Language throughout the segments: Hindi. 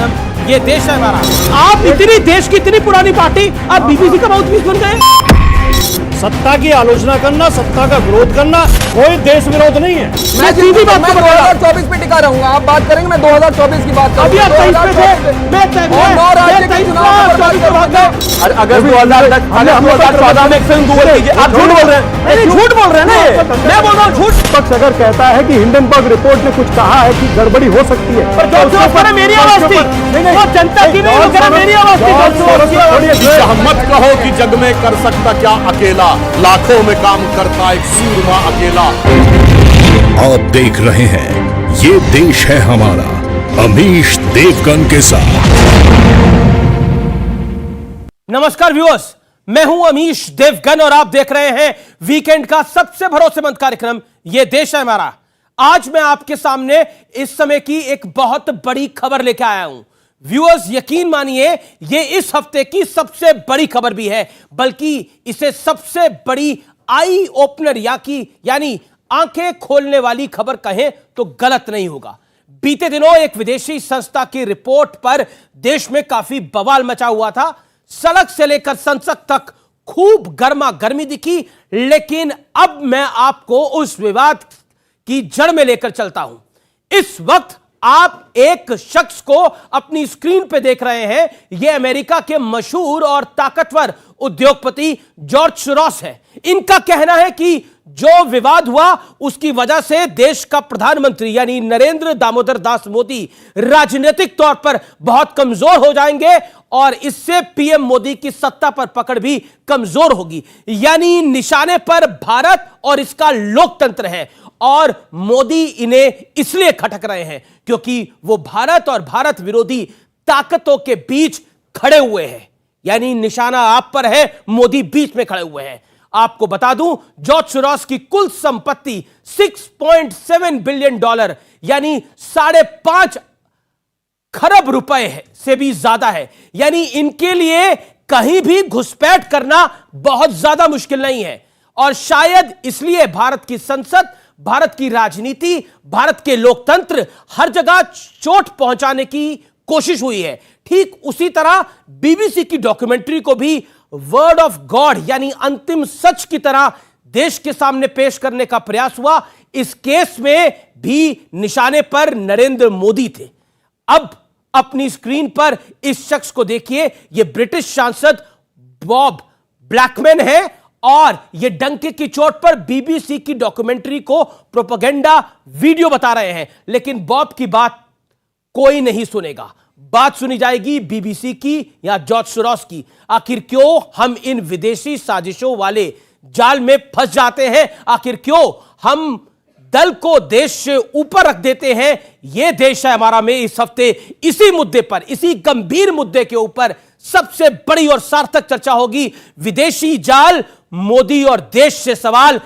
कार्यक्रम ये देश है हमारा। आप इतनी देश की इतनी पुरानी पार्टी, आप बीबीसी का माउथपीस बन गए। सत्ता की आलोचना करना, सत्ता का विरोध करना कोई देश विरोध नहीं है। मैं सीधी बात मैं 2024 पे टिका रहूंगा। आप बात करेंगे, मैं 2024 की बात अभी आप 23 पे थे, मैं अगर 2014 में फिल्म दुआ कीजिए, आप झूठ बोल रहे हैं। झूठ बोल रहे हैं ना, मैं बोल रहा हूँ झूठ। पक्ष अगर कहता है कि हिंडनबर्ग रिपोर्ट ने कुछ कहा है कि गड़बड़ी हो सकती है, पर जो मेरी आवाज थी, वो जनता की नहीं, वो मेरी आवाज थी। मत कहो कि जग में कर सकता क्या अकेला, लाखों में काम करता एक सूरमा अकेला। आप देख रहे हैं ये देश है हमारा, अमीश देवगन के साथ। नमस्कार व्यूअर्स, मैं हूं अमीश देवगन और आप देख रहे हैं वीकेंड का सबसे भरोसेमंद कार्यक्रम ये देश है हमारा। आज मैं आपके सामने इस समय की एक बहुत बड़ी खबर लेकर आया हूं। व्यूअर्स, यकीन मानिए ये इस हफ्ते की सबसे बड़ी खबर भी है, बल्कि इसे सबसे बड़ी आई ओपनर यानी आंखें खोलने वाली खबर कहें तो गलत नहीं होगा। बीते दिनों एक विदेशी संस्था की रिपोर्ट पर देश में काफी बवाल मचा हुआ था। सड़क से लेकर संसद तक खूब गर्मा गर्मी दिखी, लेकिन अब मैं आपको उस विवाद की जड़ में लेकर चलता हूं। इस वक्त आप एक शख्स को अपनी स्क्रीन पे देख रहे हैं। यह अमेरिका के मशहूर और ताकतवर उद्योगपति जॉर्ज सोरोस है। इनका कहना है कि जो विवाद हुआ उसकी वजह से देश का प्रधानमंत्री यानी नरेंद्र दामोदर दास मोदी राजनीतिक तौर पर बहुत कमजोर हो जाएंगे और इससे पीएम मोदी की सत्ता पर पकड़ भी कमजोर होगी। यानी निशाने पर भारत और इसका लोकतंत्र है और मोदी इन्हें इसलिए खटक रहे हैं क्योंकि वो भारत और भारत विरोधी ताकतों के बीच खड़े हुए हैं। यानी निशाना आप पर है, मोदी बीच में खड़े हुए हैं। आपको बता दूं, जॉर्ज सोरोस की कुल संपत्ति $6.7 बिलियन यानी 5.5 खरब रुपए से भी ज्यादा है। यानी इनके लिए कहीं भी घुसपैठ करना बहुत ज्यादा मुश्किल नहीं है और शायद इसलिए भारत की संसद, भारत की राजनीति, भारत के लोकतंत्र हर जगह चोट पहुंचाने की कोशिश हुई है। ठीक उसी तरह बीबीसी की डॉक्यूमेंट्री को भी वर्ड ऑफ गॉड यानी अंतिम सच की तरह देश के सामने पेश करने का प्रयास हुआ। इस केस में भी निशाने पर नरेंद्र मोदी थे। अब अपनी स्क्रीन पर इस शख्स को देखिए। यह ब्रिटिश सांसद बॉब ब्लैकमैन है और यह डंके की चोट पर बीबीसी की डॉक्यूमेंट्री को प्रोपेगेंडा वीडियो बता रहे हैं, लेकिन बॉब की बात कोई नहीं सुनेगा। बात सुनी जाएगी बीबीसी की या जॉर्ज सोरोस की। आखिर क्यों हम इन विदेशी साजिशों वाले जाल में फंस जाते हैं? आखिर क्यों हम दल को देश से ऊपर रख देते हैं? यह देश है हमारा में इस हफ्ते इसी मुद्दे पर, इसी गंभीर मुद्दे के ऊपर सबसे बड़ी और सार्थक चर्चा होगी। विदेशी जाल, मोदी और देश से सवाल।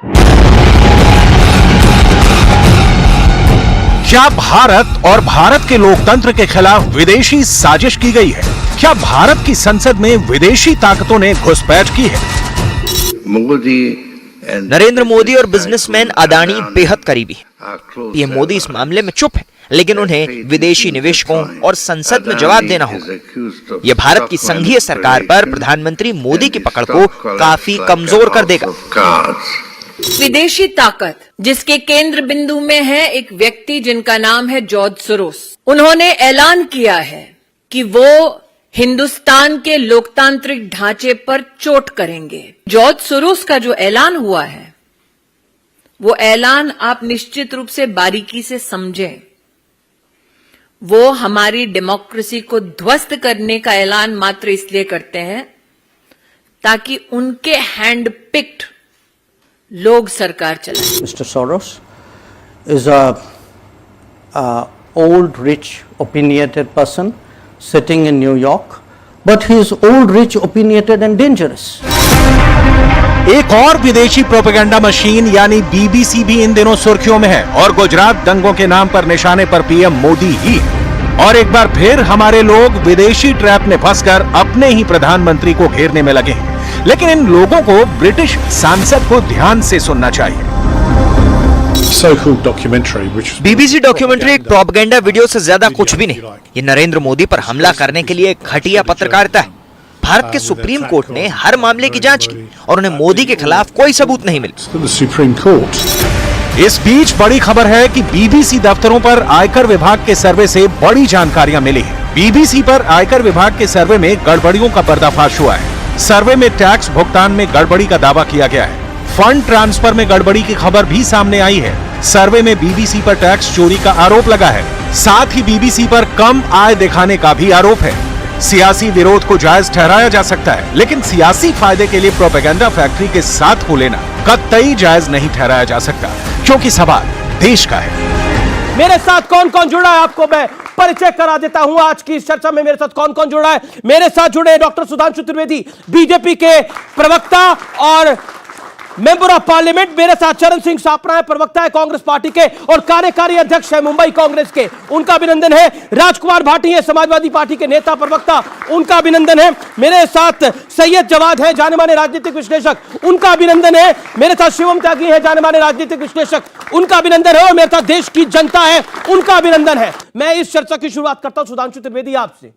क्या भारत और भारत के लोकतंत्र के खिलाफ विदेशी साजिश की गई है? क्या भारत की संसद में विदेशी ताकतों ने घुसपैठ की है? नरेंद्र मोदी और बिजनेसमैन अदानी बेहद करीबी हैं। पीएम मोदी इस मामले में चुप है, लेकिन उन्हें विदेशी निवेशकों और संसद में जवाब देना होगा। यह भारत की संघीय सरकार पर प्रधानमंत्री मोदी की पकड़ को काफी कमजोर कर देगा। विदेशी ताकत जिसके केंद्र बिंदु में है एक व्यक्ति जिनका नाम है जॉर्ज सोरोस। उन्होंने ऐलान किया है कि वो हिंदुस्तान के लोकतांत्रिक ढांचे पर चोट करेंगे। जॉर्ज सोरोस का जो ऐलान हुआ है, वो ऐलान आप निश्चित रूप से बारीकी से समझें। वो हमारी डेमोक्रेसी को ध्वस्त करने का ऐलान मात्र इसलिए करते हैं ताकि उनके हैंड पिक्ड लोग सरकार चलाएं। Mr. Soros is a old, rich, opinionated person sitting in New York, but he is old, rich, opinionated and dangerous. एक और विदेशी प्रोपेगेंडा मशीन यानी बीबीसी भी इन दिनों सुर्खियों में है और गुजरात दंगों के नाम पर निशाने पर पीएम मोदी ही है। और एक बार फिर हमारे लोग विदेशी ट्रैप में फंसकर अपने ही प्रधानमंत्री को घेरने में लगे हैं। लेकिन इन लोगों को ब्रिटिश सांसद को ध्यान से सुनना चाहिए। so-called documentary, which was BBC documentary एक प्रोपेगेंडा वीडियो से ज्यादा कुछ भी नहीं। ये नरेंद्र मोदी पर हमला करने के लिए घटिया पत्रकारिता है। भारत के सुप्रीम कोर्ट ने हर मामले की जांच की और उन्हें मोदी के खिलाफ कोई सबूत नहीं मिला। the Supreme Court. इस बीच बड़ी खबर है कि बीबीसी दफ्तरों पर आयकर विभाग के सर्वे से बड़ी जानकारियां मिली हैं। बीबीसी पर आयकर विभाग के सर्वे में गड़बड़ियों का पर्दाफाश हुआ है। सर्वे में टैक्स भुगतान में गड़बड़ी का दावा किया गया है। फंड ट्रांसफर में गड़बड़ी की खबर भी सामने आई है। सर्वे में बीबीसी पर टैक्स चोरी का आरोप लगा है। साथ ही बीबीसी पर कम आय दिखाने का भी आरोप है। सियासी विरोध को जायज ठहराया जा सकता है, लेकिन सियासी फायदे के लिए प्रोपेगेंडा फैक्ट्री के साथ हो लेना कतई जायज नहीं ठहराया जा सकता, क्योंकि सवाल देश का है। मेरे साथ कौन कौन जुड़ा है आपको मैं परिचय करा देता हूं। आज की इस चर्चा में मेरे साथ कौन कौन जुड़ा है। मेरे साथ जुड़े डॉक्टर सुधांशु त्रिवेदी, बीजेपी के प्रवक्ता और मेंबर ऑफ पार्लियामेंट। मेरे साथ चरण सिंह सापरा है, प्रवक्ता है कांग्रेस पार्टी के और कार्यकारी अध्यक्ष है मुंबई कांग्रेस के, उनका अभिनंदन है। राजकुमार भाटी है, समाजवादी पार्टी के नेता प्रवक्ता, उनका अभिनंदन है। मेरे साथ सैयद जवाद है, जाने माने राजनीतिक विश्लेषक, उनका अभिनंदन है। मेरे साथ शिवम त्यागी है, जाने माने राजनीतिक विश्लेषक, उनका अभिनंदन है। और मेरे साथ देश की जनता है, उनका अभिनंदन है। मैं इस चर्चा की शुरुआत करता हूं सुधांशु त्रिवेदी आपसे।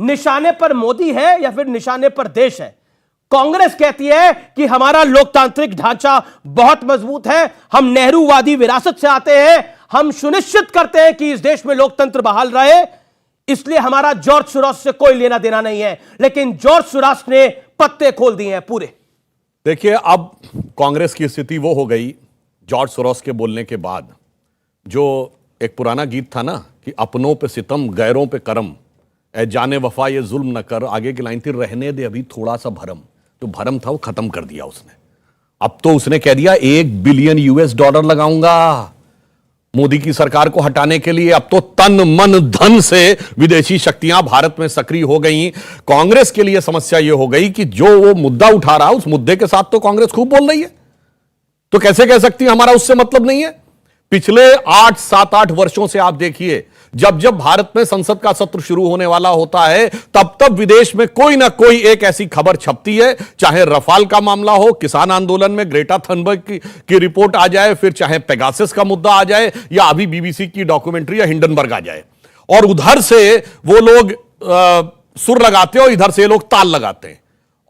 निशाने पर मोदी है या फिर निशाने पर देश है? कांग्रेस कहती है कि हमारा लोकतांत्रिक ढांचा बहुत मजबूत है, हम नेहरूवादी विरासत से आते हैं, हम सुनिश्चित करते हैं कि इस देश में लोकतंत्र बहाल रहे, इसलिए हमारा जॉर्ज सोरोस से कोई लेना देना नहीं है। लेकिन जॉर्ज सोरोस ने पत्ते खोल दिए हैं पूरे। देखिए, अब कांग्रेस की स्थिति वो हो गई जॉर्ज सोरोस के बोलने के बाद, जो एक पुराना गीत था ना कि अपनों पे सितम गैरों पे करम, ए जाने वफा ये जुल्म न कर, आगे की लाइन थी रहने दे अभी थोड़ा सा भरम। तो भरम था वो खत्म कर दिया उसने। अब तो उसने कह दिया $1 बिलियन लगाऊंगा मोदी की सरकार को हटाने के लिए। अब तो तन मन धन से विदेशी शक्तियां भारत में सक्रिय हो गई। कांग्रेस के लिए समस्या यह हो गई कि जो वो मुद्दा उठा रहा उस मुद्दे के साथ तो कांग्रेस खूब बोल रही है, तो कैसे कह सकती है हमारा उससे मतलब नहीं है। पिछले 7-8 वर्षों से आप देखिए, जब जब भारत में संसद का सत्र शुरू होने वाला होता है तब तब विदेश में कोई ना कोई एक ऐसी खबर छपती है, चाहे रफाल का मामला हो, किसान आंदोलन में ग्रेटा थनबर्ग की रिपोर्ट आ जाए, फिर चाहे पेगासस का मुद्दा आ जाए, या अभी बीबीसी की डॉक्यूमेंट्री या हिंडनबर्ग आ जाए। और उधर से वो लोग सुर लगाते हैं और इधर से लोग ताल लगाते हैं,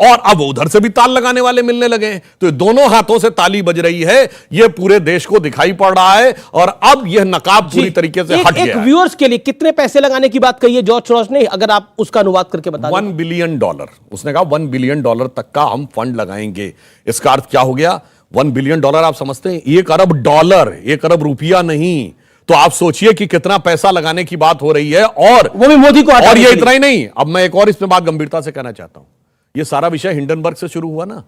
और अब उधर से भी ताल लगाने वाले मिलने लगे हैं। तो दोनों हाथों से ताली बज रही है, यह पूरे देश को दिखाई पड़ रहा है। और अब यह नकाब पूरी तरीके से हट गया है। व्यूअर्स के लिए कितने पैसे लगाने की बात कही है जॉर्ज सोरोस ने, अगर आप उसका अनुवाद करके बता दें। $1 बिलियन। उसने कहा $1 बिलियन तक का हम फंड लगाएंगे। इसका अर्थ क्या हो गया? $1 बिलियन आप समझते हैं, $1 अरब, $1 अरब रुपया नहीं। तो आप सोचिए कि कितना पैसा लगाने की बात हो रही है, और वो भी मोदी को। और ये इतना ही नहीं, अब मैं एक और इसमें बात गंभीरता से कहना चाहता हूं। ये सारा विषय हिंडनबर्ग से शुरू हुआ ना।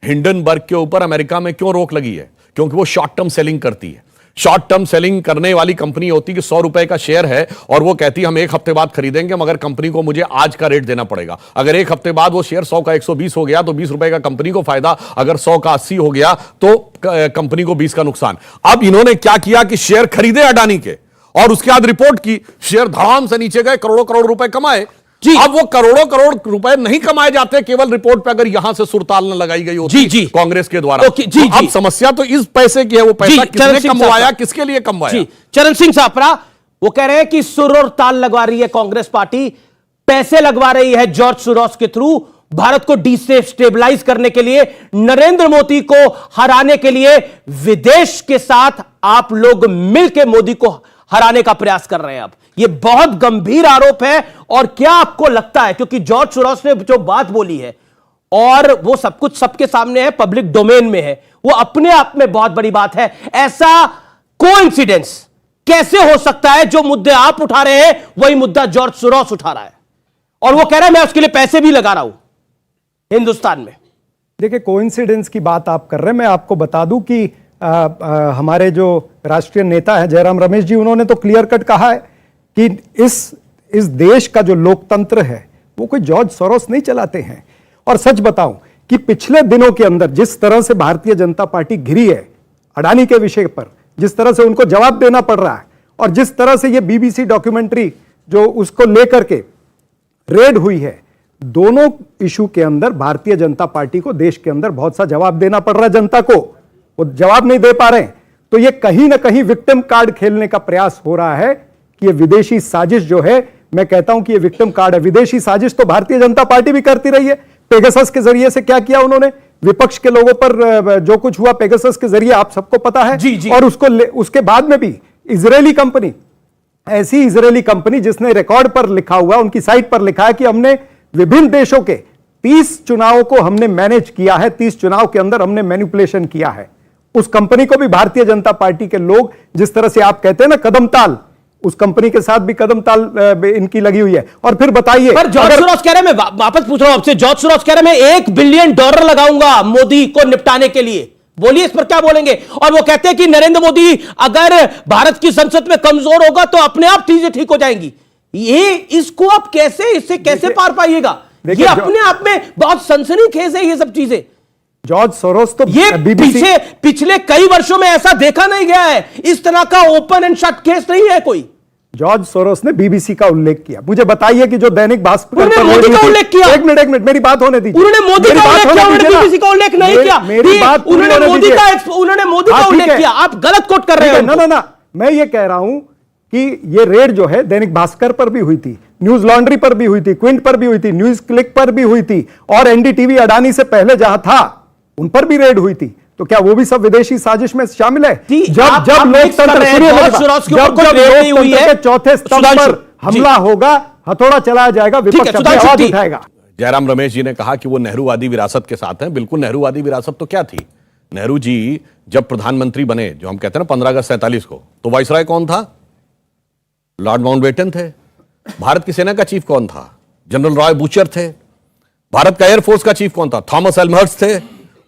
हिंडनबर्ग के ऊपर अमेरिका में क्यों रोक लगी है? क्योंकि वो शॉर्ट टर्म सेलिंग करती है। शॉर्ट टर्म सेलिंग करने वाली कंपनी होती है कि ₹100 का शेयर है और वो कहती है हम 1 हफ्ते बाद खरीदेंगे, मगर कंपनी को मुझे आज का रेट देना पड़ेगा। अगर 1 हफ्ते बाद वो शेयर 100 का 120 हो गया तो ₹20 का कंपनी को फायदा, अगर 100 का 80 हो गया तो कंपनी को 20 का नुकसान। अब इन्होंने क्या किया कि शेयर खरीदे अडानी के, और उसके बाद रिपोर्ट की, शेयर धड़ाम से नीचे गए, करोड़ों करोड़ रुपए कमाए। अब वो करोड़ों करोड़ रुपए नहीं कमाए जाते केवल रिपोर्ट पे अगर यहां से सुरताल न लगाई गई होती कांग्रेस के द्वारा। तो अब समस्या तो इस पैसे की है, वो पैसा किसने कमवाया, किसके लिए कमवाया। चरण सिंह सापरा वो कह रहे हैं कि सुर और ताल लगवा रही है कांग्रेस पार्टी, पैसे लगवा रही है जॉर्ज सोरोस के थ्रू, भारत को डिस्टेबलाइज करने के लिए, नरेंद्र मोदी को हराने के लिए विदेश के साथ आप लोग मिलकर मोदी को हराने का प्रयास कर रहे हैं। अब यह बहुत गंभीर आरोप है। और क्या आपको लगता है, क्योंकि जॉर्ज सोरोस ने जो बात बोली है और वो सब कुछ सबके सामने है, पब्लिक डोमेन में है, वो अपने आप में बहुत बड़ी बात है, ऐसा कोइंसिडेंस कैसे हो सकता है? जो मुद्दे आप उठा रहे हैं वही मुद्दा जॉर्ज सोरोस उठा रहा है, और वो कह रहा है मैं उसके लिए पैसे भी लगा रहा हूं हिंदुस्तान में। देखिए, कोइंसिडेंस की बात आप कर रहे हैं, मैं आपको बता दूं कि हमारे जो राष्ट्रीय नेता हैं जयराम रमेश जी, उन्होंने तो क्लियर कट कहा है कि इस देश का जो लोकतंत्र है वो कोई जॉर्ज सोरोस नहीं चलाते हैं। और सच बताऊं कि पिछले दिनों के अंदर जिस तरह से भारतीय जनता पार्टी घिरी है अडानी के विषय पर, जिस तरह से उनको जवाब देना पड़ रहा है, और जिस तरह से ये बीबीसी डॉक्यूमेंट्री जो उसको लेकर के रेड हुई है, दोनों इशू के अंदर भारतीय जनता पार्टी को देश के अंदर बहुत सा जवाब देना पड़ रहा है जनता को, वो जवाब नहीं दे पा रहे हैं। तो ये कहीं ना कहीं विक्टिम कार्ड खेलने का प्रयास हो रहा है कि ये विदेशी साजिश जो है, मैं कहता हूं कि ये विक्टिम कार्ड है। विदेशी साजिश तो भारतीय जनता पार्टी भी करती रही है। पेगासस के जरिए से क्या किया उन्होंने, विपक्ष के लोगों पर जो कुछ हुआ पेगासस के जरिए आप सबको पता है। जी, जी। और उसके बाद में भी इजरायली कंपनी, ऐसी इजरायली कंपनी जिसने रिकॉर्ड पर लिखा हुआ, उनकी साइट पर लिखा है कि हमने विभिन्न देशों के 30 चुनावों को हमने मैनेज किया है, 30 चुनाव के अंदर हमने मैनिपुलेशन किया है। उस कंपनी को भी भारतीय जनता पार्टी के लोग, जिस तरह से आप कहते हैं ना कदमताल, उस कंपनी के साथ भी कदमताल इनकी लगी हुई है। और फिर बताइए, पर जॉर्ज सोरोस कह रहे हैं, मैं वापस पूछ रहा हूं आपसे, जॉर्ज सोरोस कह रहे हैं मैं $1 बिलियन लगाऊंगा मोदी को निपटाने के लिए। बोलिए इस पर क्या बोलेंगे। और वो कहते हैं कि नरेंद्र मोदी अगर भारत की संसद में कमजोर होगा तो अपने आप चीजें ठीक हो जाएंगी। ये इसको आप इससे कैसे पार पाइएगा? ये अपने आप में बहुत सनसनीखेज है ये सब चीजें। जॉर्ज सोरोस तो ये पिछले कई वर्षों में ऐसा देखा नहीं गया है, इस तरह का ओपन एंड शट केस नहीं है कोई। जॉर्ज सोरोस ने बीबीसी का उल्लेख किया। मुझे बताइए कि जो दैनिक भास्कर उन्होंने मोदी का उल्लेख किया। एक मिनट मेरी बात होने दीजिए। उन्होंने मोदी का उल्लेख किया, उन्होंने बीबीसी का उल्लेख नहीं किया। उन्होंने मोदी का उल्लेख किया। आप गलत कोट कर रहे हैं। ना, मैं ये कह रहा हूं कि ये रेड जो है दैनिक भास्कर पर भी हुई थी, न्यूज लॉन्ड्री पर भी हुई थी, क्विंट पर भी हुई थी, न्यूज क्लिक पर भी हुई थी, और एनडीटीवी अडानी से पहले जहां था उन पर भी रेड हुई थी। तो क्या वो भी सब विदेशी साजिश में शामिल है? जब लोकतंत्र के चौथे स्तंभ पर हमला होगा, हथौड़ा चलाया जाएगा, विपक्ष अपनी आवाज उठाएगा। जयराम रमेश जी ने कहा कि वो नेहरूवादी विरासत के साथ हैं। बिल्कुल, नेहरूवादी विरासत तो क्या थी? नेहरू जी जब प्रधानमंत्री बने, जो हम कहते हैं ना 15 अगस्त 47 को, तो वाइसराय कौन था? लॉर्ड माउंटबेटन थे। भारत की सेना का चीफ कौन था? जनरल रॉय बूचर थे। भारत का एयरफोर्स का चीफ कौन था? थॉमस एल्महर्स्ट थे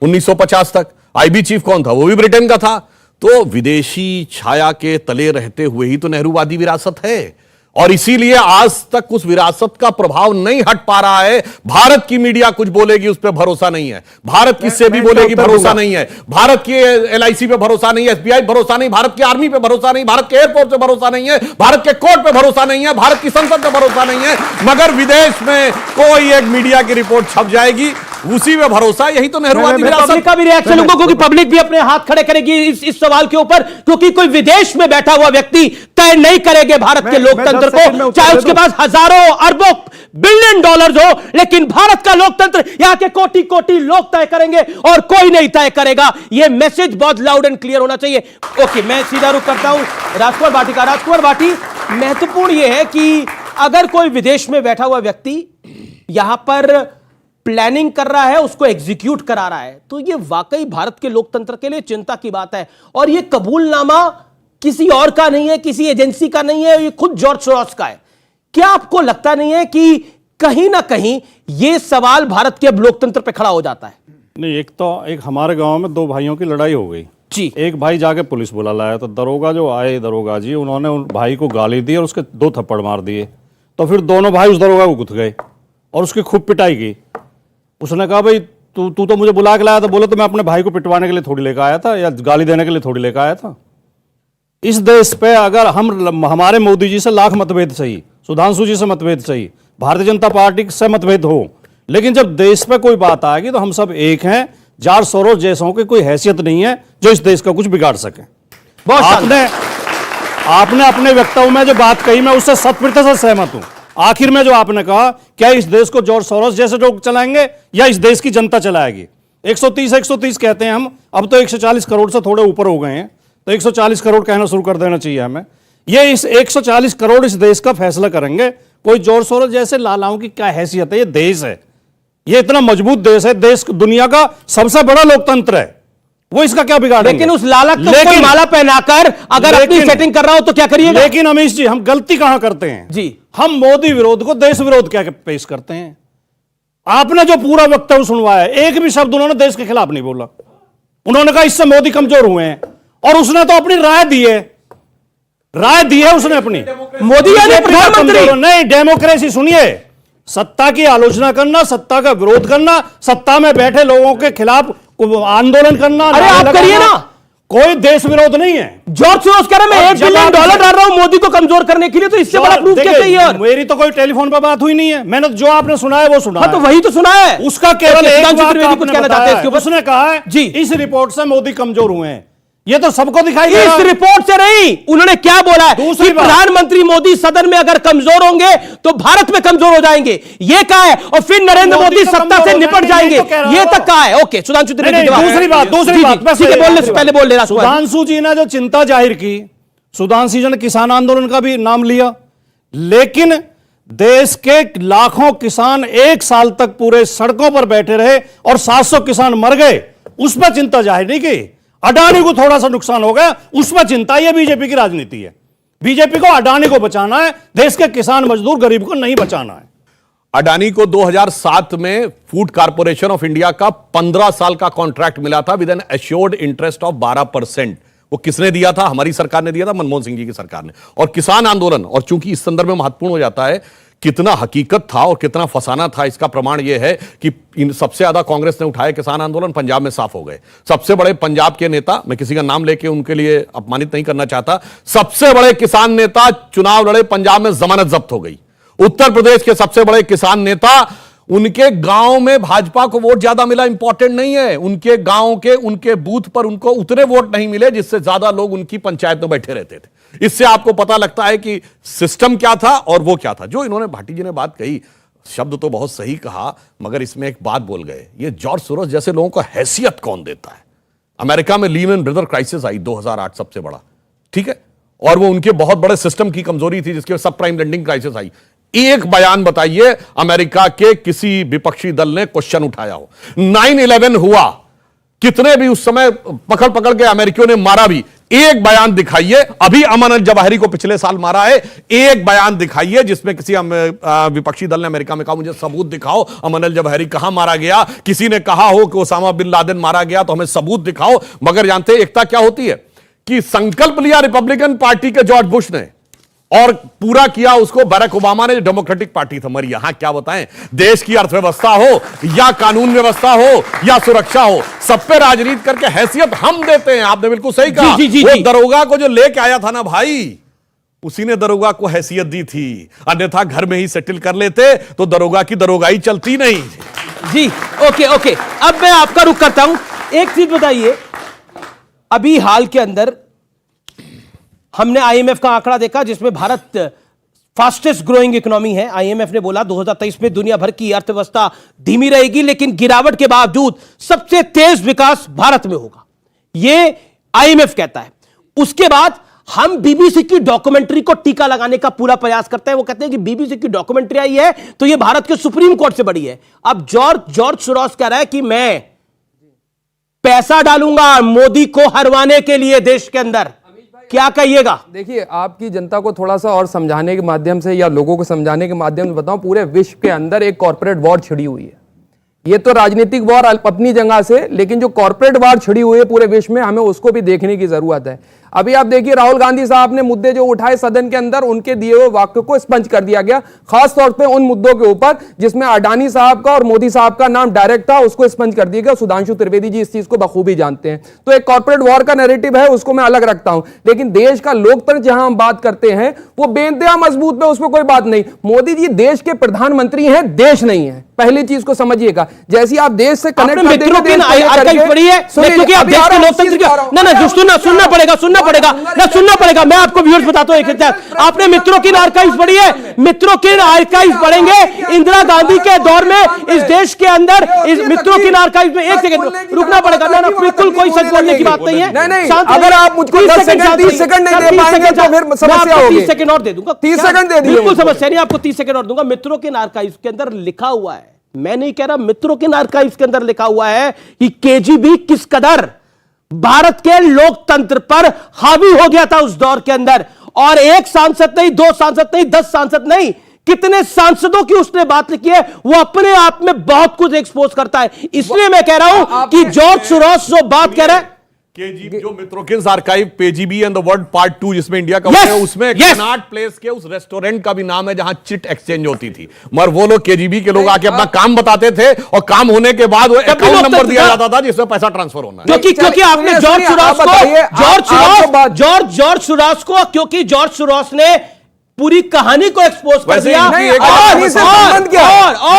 1950 तक। आईबी चीफ कौन था? वो भी ब्रिटेन का था। तो विदेशी छाया के तले रहते हुए ही तो नेहरूवादी विरासत है, और इसीलिए आज तक उस विरासत का प्रभाव नहीं हट पा रहा है। भारत की मीडिया कुछ बोलेगी उस पर भरोसा नहीं है, भारत की सेबी बोलेगी भरोसा नहीं है, भारत की एलआईसी पे भरोसा नहीं है, एसबीआई भरोसा नहीं, भारत की आर्मी पे भरोसा नहीं, भारत के एयरफोर्स पे भरोसा नहीं है, भारत के कोर्ट पे भरोसा नहीं है, भारत की संसद पे भरोसा नहीं है। मगर विदेश में कोई एक मीडिया की रिपोर्ट छप जाएगी, उसी में भरोसा। यही तो नेहरूवादी विरासत। पब्लिक का भी रिएक्शन होगा, क्योंकि पब्लिक भी अपने हाथ खड़े करेगी इस सवाल के ऊपर, क्योंकि कोई विदेश में बैठा हुआ व्यक्ति तय नहीं करेंगे भारत के लोकतंत्र को, चाहे उसके पास हजारों अरबों $बिलियन हो, लेकिन भारत का लोकतंत्र यहां के कोटि कोटि लोग तय करेंगे और कोई नहीं तय करेगा। यह मैसेज बहुत लाउड एंड क्लियर होना चाहिए। ओके, मैं सीधा रुख करता हूं राजकुमार भाटी का। राजकुमार भाटी, महत्वपूर्ण यह है कि अगर कोई विदेश में बैठा हुआ व्यक्ति यहां पर प्लानिंग कर रहा है, उसको एग्जीक्यूट करा रहा है, तो यह वाकई भारत के लोकतंत्र के लिए चिंता की बात है। और यह कबूलनामा किसी और का नहीं है, किसी एजेंसी का नहीं है, ये खुद जॉर्ज सोरोस का है। क्या आपको लगता नहीं है कि कहीं ना कहीं यह सवाल भारत के अब लोकतंत्र पे खड़ा हो जाता है? नहीं, एक हमारे गांव में 2 भाइयों की लड़ाई हो गई जी। एक भाई जाके पुलिस बुला लाया, तो दरोगा जो आए, दरोगा जी, उन्होंने उन भाई को गाली दी और उसके 2 थप्पड़ मार दिए। तो फिर दोनों भाई उस दरोगा को गुथ गए और उसकी खूब पिटाई की। उसने कहा भाई तू तो मुझे बुला के लाया था, बोले तो मैं अपने भाई को पिटवाने के लिए थोड़ी लेकर आया था या गाली देने के लिए थोड़ी लेकर आया था। इस देश पे अगर हमारे मोदी जी से लाख मतभेद सही, सुधांशु जी से मतभेद सही, भारतीय जनता पार्टी से मतभेद हो, लेकिन जब देश पे कोई बात आएगी तो हम सब एक हैं। जॉर्ज सोरोस जैसों की कोई हैसियत नहीं है जो इस देश का कुछ बिगाड़ सके। आपने अपने वक्तव्य में जो बात कही, मैं उससे 100% सहमत हूं। आखिर में जो आपने कहा, क्या इस देश को जॉर्ज सोरोस जैसे लोग चलाएंगे या इस देश की जनता चलाएगी? 130 कहते हैं हम, अब तो 140 करोड़ से थोड़े ऊपर हो गए हैं, तो 140 करोड़ कहना शुरू कर देना चाहिए हमें। ये इस 140 करोड़ इस देश का फैसला करेंगे। कोई जॉर्ज सोरोस जैसे लालाओं की क्या हैसियत है? ये देश है, ये इतना मजबूत देश है, देश दुनिया का सबसे बड़ा लोकतंत्र है, वो इसका क्या बिगाड़ेंगे? लेकिन उस लाला को कोई माला पहनाकर अगर अपनी सेटिंग कर रहा हो तो क्या करिएगा? लेकिन अमीश जी, हम गलती कहां करते हैं जी? हम मोदी विरोध को देश विरोध क्या पेश करते हैं। आपने जो पूरा वक्तव्य सुनवाया, एक भी शब्द उन्होंने देश के खिलाफ नहीं बोला। उन्होंने कहा इससे मोदी कमजोर हुए हैं, और उसने तो अपनी राय दी है उसने अपनी। मोदी यानी प्रधानमंत्री नहीं, डेमोक्रेसी सुनिए, सत्ता की आलोचना करना, सत्ता का विरोध करना, सत्ता में बैठे लोगों के खिलाफ आंदोलन करना, अरे आप करिए ना, कोई देश विरोध नहीं है। जॉर्ज सोरोस कह रहे मैं $1 बिलियन डाल रहा हूं मोदी को कमजोर करने के लिए, तो इससे बड़ा प्रूफ क्या चाहिए? और मेरी तो कोई टेलीफोन पर बात हुई नहीं है, मैंने जो आपने सुना है वो सुना है। तो वही तो सुना है, उसका केवल एक बात कुछ कहना चाहते हैं। उसने कहा है जी, इस रिपोर्ट से मोदी कमजोर हुए हैं। ये तो सबको दिखाई दे रहा इस है। रिपोर्ट से नहीं, उन्होंने क्या बोला है दूसरी कि बात- प्रधानमंत्री मोदी सदन में अगर कमजोर होंगे तो भारत में कमजोर हो जाएंगे, ये कहा है, और फिर नरेंद्र मोदी तो सत्ता कमजोर से हो निपट जाएंगे, जाएंगे, ये तो कह रहा ये हूं। तक कहा है। ओके, सुधांशु त्रिवेदी की बात। दूसरी बात ठीक है, बोलने से पहले बोल ले रहा हूं। सुधांशु जी ने जो चिंता जाहिर की, सुधांशु जी ने किसान आंदोलन का भी नाम लिया, लेकिन देश के लाखों किसान 1 साल तक पूरे सड़कों पर बैठे रहे और 700 किसान मर गए, उस पर चिंता जाहिर नहीं की। अडानी को थोड़ा सा नुकसान हो गया, उस पर चिंता। यह बीजेपी की राजनीति है। बीजेपी को अडानी को बचाना है, देश के किसान मजदूर गरीब को नहीं बचाना है। अडानी को 2007 में फूड कॉर्पोरेशन ऑफ इंडिया का 15 साल का कॉन्ट्रैक्ट मिला था with an assured interest of 12%। वो किसने दिया था? हमारी सरकार ने दिया था, मनमोहन सिंह जी की सरकार ने। और किसान आंदोलन, और चूंकि इस संदर्भ में महत्वपूर्ण हो जाता है कितना हकीकत था और कितना फसाना था, इसका प्रमाण यह है कि इन सबसे ज्यादा कांग्रेस ने उठाए किसान आंदोलन पंजाब में साफ हो गए। सबसे बड़े पंजाब के नेता, मैं किसी का नाम लेके उनके लिए अपमानित नहीं करना चाहता, सबसे बड़े किसान नेता चुनाव लड़े, पंजाब में जमानत जब्त हो गई। उत्तर प्रदेश के सबसे बड़े किसान नेता, उनके गांव में भाजपा को वोट ज्यादा मिला, इंपॉर्टेंट नहीं है, उनके गांव के उनके बूथ पर उनको उतने वोट नहीं मिले जिससे ज्यादा लोग उनकी पंचायत में बैठे रहते थे। इससे आपको पता लगता है कि सिस्टम क्या था और वो क्या था। जो इन्होंने भाटी जी ने बात कही, शब्द तो बहुत सही कहा, मगर इसमें एक बात बोल गए, ये जॉर्ज सोरोस जैसे लोगों को हैसियत कौन देता है? अमेरिका में लीमैन ब्रदर क्राइसिस आई 2008, सबसे बड़ा, ठीक है, और वो उनके बहुत बड़े सिस्टम की कमजोरी थी जिसके सब प्राइम लेंडिंग क्राइसिस आई। एक बयान बताइए अमेरिका के किसी विपक्षी दल ने क्वेश्चन उठाया हो। 9/11 हुआ, कितने भी उस समय पकड़ पकड़ के अमेरिकियों ने मारा भी, एक बयान दिखाइए। अभी अमन अल जवाहिरी को पिछले साल मारा है, एक बयान दिखाइए जिसमें किसी विपक्षी दल ने अमेरिका में कहा मुझे सबूत दिखाओ अमन अल जवाहिरी कहां मारा गया। किसी ने कहा हो कि ओसामा बिन लादेन मारा गया तो हमें सबूत दिखाओ। मगर जानते एकता क्या होती है कि संकल्प लिया रिपब्लिकन पार्टी के जॉर्ज बुश ने और पूरा किया उसको बैरक ओबामा ने, जो डेमोक्रेटिक पार्टी था। मगर यहां क्या बताएं, देश की अर्थव्यवस्था हो या कानून व्यवस्था हो या सुरक्षा हो, सब पे राजनीति करके हैसियत हम देते हैं। आपने बिल्कुल सही कहा। वो दरोगा को जो लेके आया था ना भाई, उसी ने दरोगा को हैसियत दी थी, अन्यथा घर में ही सेटल कर लेते तो दरोगा की दरोगाई चलती नहीं। जी, ओके ओके, अब मैं आपका रुख करता हूं। एक चीज बताइए, अभी हाल के अंदर हमने आईएमएफ का आंकड़ा देखा जिसमें भारत फास्टेस्ट ग्रोइंग इकोनॉमी है। आईएमएफ ने बोला 2023 में दुनिया भर की अर्थव्यवस्था धीमी रहेगी, लेकिन गिरावट के बावजूद सबसे तेज विकास भारत में होगा, ये आईएमएफ कहता है। उसके बाद हम बीबीसी की डॉक्यूमेंट्री को टीका लगाने का पूरा प्रयास करते हैं। वो कहते हैं कि बीबीसी की डॉक्यूमेंट्री आई है तो यह भारत के सुप्रीम कोर्ट से बड़ी है। अब जॉर्ज सोरोस कह रहा है कि मैं पैसा डालूंगा मोदी को हरवाने के लिए देश के अंदर। क्या कहिएगा? देखिए, आपकी जनता को थोड़ा सा और समझाने के माध्यम से या लोगों को समझाने के माध्यम से बताऊं, पूरे विश्व के अंदर एक कॉर्पोरेट वॉर छिड़ी हुई है। ये तो राजनीतिक वॉर अपनी जगह से, लेकिन जो कॉर्पोरेट वॉर छिड़ी हुई है पूरे विश्व में, हमें उसको भी देखने की जरूरत है। अभी आप देखिए, राहुल गांधी साहब ने मुद्दे जो उठाए सदन के अंदर, उनके दिए हुए वाक्य को स्पंज कर दिया गया, खासतौर पे उन मुद्दों के ऊपर जिसमें अडानी साहब का और मोदी साहब का नाम डायरेक्ट था, उसको स्पंज कर दिया गया। सुधांशु त्रिवेदी जी इस चीज को बखूबी जानते हैं। तो एक कॉर्पोरेट वॉर का नैरेटिव है, उसको मैं अलग रखता हूं, लेकिन देश का लोकतंत्र जहां हम बात करते हैं वो बेइंतहा मजबूत है, उसमें कोई बात नहीं। मोदी जी देश के प्रधानमंत्री हैं, देश नहीं है, पहली चीज को समझिए। जैसे आप देश से कनेक्ट मित्रों की आर्काइव पढ़ी है, क्योंकि आप देश के लोकतंत्र का ना सुनना पड़ेगा। मैं आपको व्यूअर्स बताता हूं, एक आपने मित्रों की आर्काइव पढ़ी है, मित्रों की आर्काइव पढ़ेंगे। इंदिरा गांधी के दौर में इस देश के अंदर इस मित्रों की आर्काइव में, एक सेकंड रुकना पड़ेगा। ना बिल्कुल कोई सच बोलने की बात नहीं है। नहीं, अगर आप मुझको 30 सेकंड नहीं दे पाएंगे तो फिर समस्या होगी। 30 सेकंड और दे दूंगा, 30 सेकंड दे दिए, बिल्कुल समस्या नहीं, आपको 30 सेकंड और दूंगा। मित्रों के आर्काइव के अंदर लिखा हुआ है, मैं नहीं कह रहा, मित्रों के आर्काइव के अंदर लिखा हुआ है कि केजीबी किस कदर भारत के लोकतंत्र पर हावी हो गया था उस दौर के अंदर। और एक सांसद नहीं, 2 सांसद नहीं, 10 सांसद नहीं, कितने सांसदों की उसने बात लिखी है, वो अपने आप में बहुत कुछ एक्सपोज करता है। इसलिए मैं कह रहा हूं कि जॉर्ज सोरोस जो बात कह रहा है, केजीबी जो मित्रों के आर्काइव पेजीबी एंड द वर्ल्ड पार्ट 2 जिसमें इंडिया का है, उसमें कनॉट प्लेस के उस रेस्टोरेंट का भी नाम है जहां चिट एक्सचेंज होती थी। मगर वो लोग केजीबी के लोग आके अपना काम बताते थे और काम होने के बाद वो अकाउंट नंबर दिया जाता था जिसमें पैसा ट्रांसफर होना है। क्योंकि आपने जॉर्ज सोरोस को क्योंकि जॉर्ज सोरोस ने पूरी कहानी को एक्सपोज कर दिया।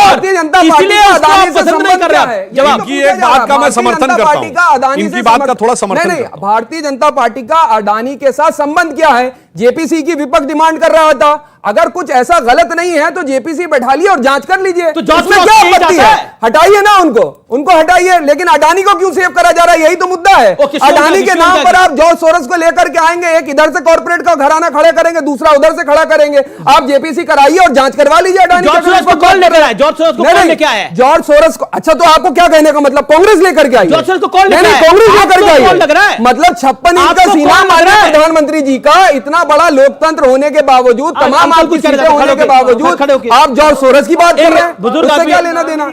भारतीय जनता पार्टी इसलिए का उसको अदानी आप से पसंद नहीं संबंध कर क्या रहे है? आप। जवाब इनकी एक बात का मैं समर्थन करता हूं, इनकी बात का थोड़ा समर्थन नहीं, करता हूं। भारतीय जनता पार्टी का अडानी के साथ संबंध क्या है? जेपीसी की विपक्ष डिमांड कर रहा था, अगर कुछ ऐसा गलत नहीं है तो जेपीसी बैठा लिए और जांच कर लीजिए। तो जांच उसमें में क्या यही आपत्ति जाता है? है। हटाइए ना उनको हटाइए, लेकिन अडानी को क्यों सेव करा जा रहा है? यही तो मुद्दा है। ओ, किशोर अडानी जी, के किशोर नाम जी। पर आप जॉर्ज सोरोस को लेकर के आएंगे, एक इधर से कॉर्पोरेट का घराना खड़े करेंगे, दूसरा उधर से खड़ा करेंगे। आप जेपीसी कराइए और जांच करवा लीजिए अडानी जॉर्ज सोरोस को कौन लेकर आया? जॉर्ज सोरोस को नहीं, कौन नहीं, लेके आया है? जॉर्ज सोरोस को, अच्छा तो आपको क्या कहने का मतलब, कांग्रेस लेकर के आई है? जॉर्ज सोरोस को कौन नहीं, लेकर नहीं, आया है? कांग्रेस लेकर के आपको आई है। कौन लग रहा है? मतलब 56 इंच का आपको सीना कौन लग मारा रहा है? प्रधानमंत्री जी का, इतना बड़ा लोकतंत्र होने के बावजूद, आज तमाम अंकल आपकी कुछ कह रहे सीटें थे, होने खड़े के होके, बावजूद खड़े होके। आप जॉर्ज सोरोस की बात कर रहे हैं, बुजुर्ग उससे आदमी क्या है। लेना देना?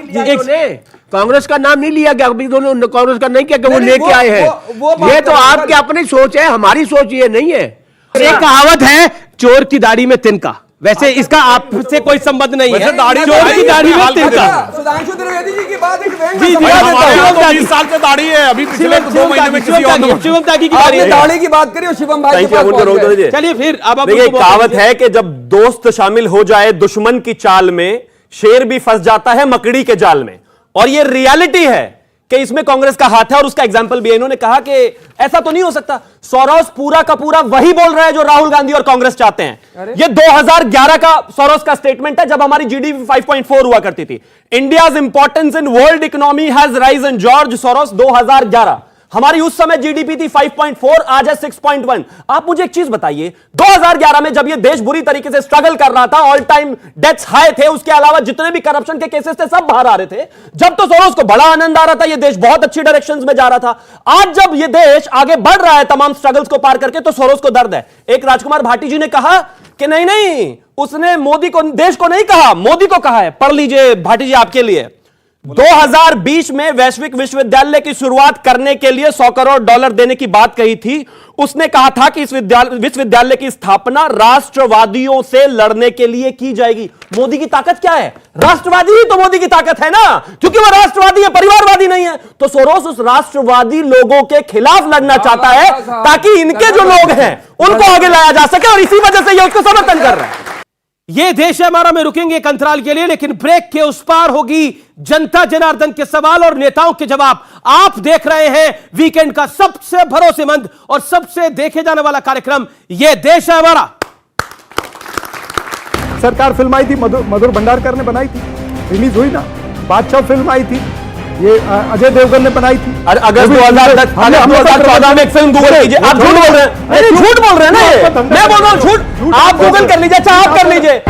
कांग्रेस का नाम नहीं लिया गया, अभी दोनों कांग्रेस का नहीं किया कि वो नहीं, लेके वो- आए हैं। वो बात ये तो कर रहे हैं। आपकी अपनी सोच है, हमारी सोच ये नहीं है। एक कहावत है, चोर की दाढ़ी में तिनका। वैसे इसका आपसे कोई संबंध नहीं वैसे है। दाढ़ी चोर की दाढ़ी में हाल तिनका। सुधांशु त्रिवेदी जी की बात एक व्यंग जी, में जी, समझा देता हमारे हूं। यहाँ तो 20 साल से दाढ़ी है, अभी पिछले 2 महीने में किसी और ने शिवम त्यागी की बारी आपने है। दाढ़ी की बात करी और शिवम भाई के थैंक यू, पास उनको रोक पहुंच गए। दीजिए। चलिए फिर अब आप देखिए, उनको कहावत बोलिए। है कि जब दोस्त शामिल हो जाए दुश्मन की चाल में, शेर भी फंस जाता है मकड़ी के जाल में। और ये रियलिटी है कि इसमें कांग्रेस का हाथ है, और उसका एग्जाम्पल भी है। इन्होंने कहा कि ऐसा तो नहीं हो सकता, सोरोस पूरा का पूरा वही बोल रहा है जो राहुल गांधी और कांग्रेस चाहते हैं। ये 2011 का सोरोस का स्टेटमेंट है, जब हमारी जीडीपी 5.4 हुआ करती थी। India's importance in world economy has risen, George Soros 2011। हमारी उस समय जीडीपी थी 5.4, आज है 6.1। आप मुझे एक चीज बताइए, 2011 में जब यह देश बुरी तरीके से स्ट्रगल कर रहा था, ऑल टाइम डेथ्स हाई थे, उसके अलावा जितने भी करप्शन के केसेस थे सब बाहर आ रहे थे, जब तो सोरोस को बड़ा आनंद आ रहा था, यह देश बहुत अच्छी डायरेक्शंस में जा रहा था। आज जब यह देश आगे बढ़ रहा है तमाम स्ट्रगल्स को पार करके, तो सोरोस को दर्द है। एक राजकुमार भाटी जी ने कहा कि नहीं नहीं, उसने मोदी को, देश को नहीं कहा, मोदी को कहा है। पढ़ लीजिए भाटी जी आपके लिए। 2020 में वैश्विक विश्वविद्यालय की शुरुआत करने के लिए $100 करोड़ देने की बात कही थी। उसने कहा था कि इस विश्वविद्यालय की स्थापना राष्ट्रवादियों से लड़ने के लिए की जाएगी। मोदी की ताकत क्या है? राष्ट्रवादी ही तो मोदी की ताकत है ना, क्योंकि वो राष्ट्रवादी है, परिवारवादी नहीं है। तो सोरोस उस राष्ट्रवादी लोगों के खिलाफ लड़ना चाहता है, ताकि इनके जो लोग हैं उनको आगे लाया जा सके, और इसी वजह से ये उसको समर्थन कर रहा है। ये देश है हमारा में रुकेंगे एक अंतराल के लिए, लेकिन ब्रेक के उस पार होगी जनता जनार्दन के सवाल और नेताओं के जवाब। आप देख रहे हैं वीकेंड का सबसे भरोसेमंद और सबसे देखे जाने वाला कार्यक्रम, ये देश है हमारा। सरकार फिल्म आई थी, मधुर भंडारकर ने बनाई थी, रिलीज हुई ना। बादशाह फिल्म आई थी, ये अजय देवगन ने बनाई थी। अगस्त 2014 में एक फिल्म गूगल कीजिए। आप झूठ बोल रहे हैं, अरे झूठ बोल रहे हैं ना ये। मैं बोल रहा हूं झूठ। आप गूगल कर लीजिए, अच्छा आप कर लीजिए।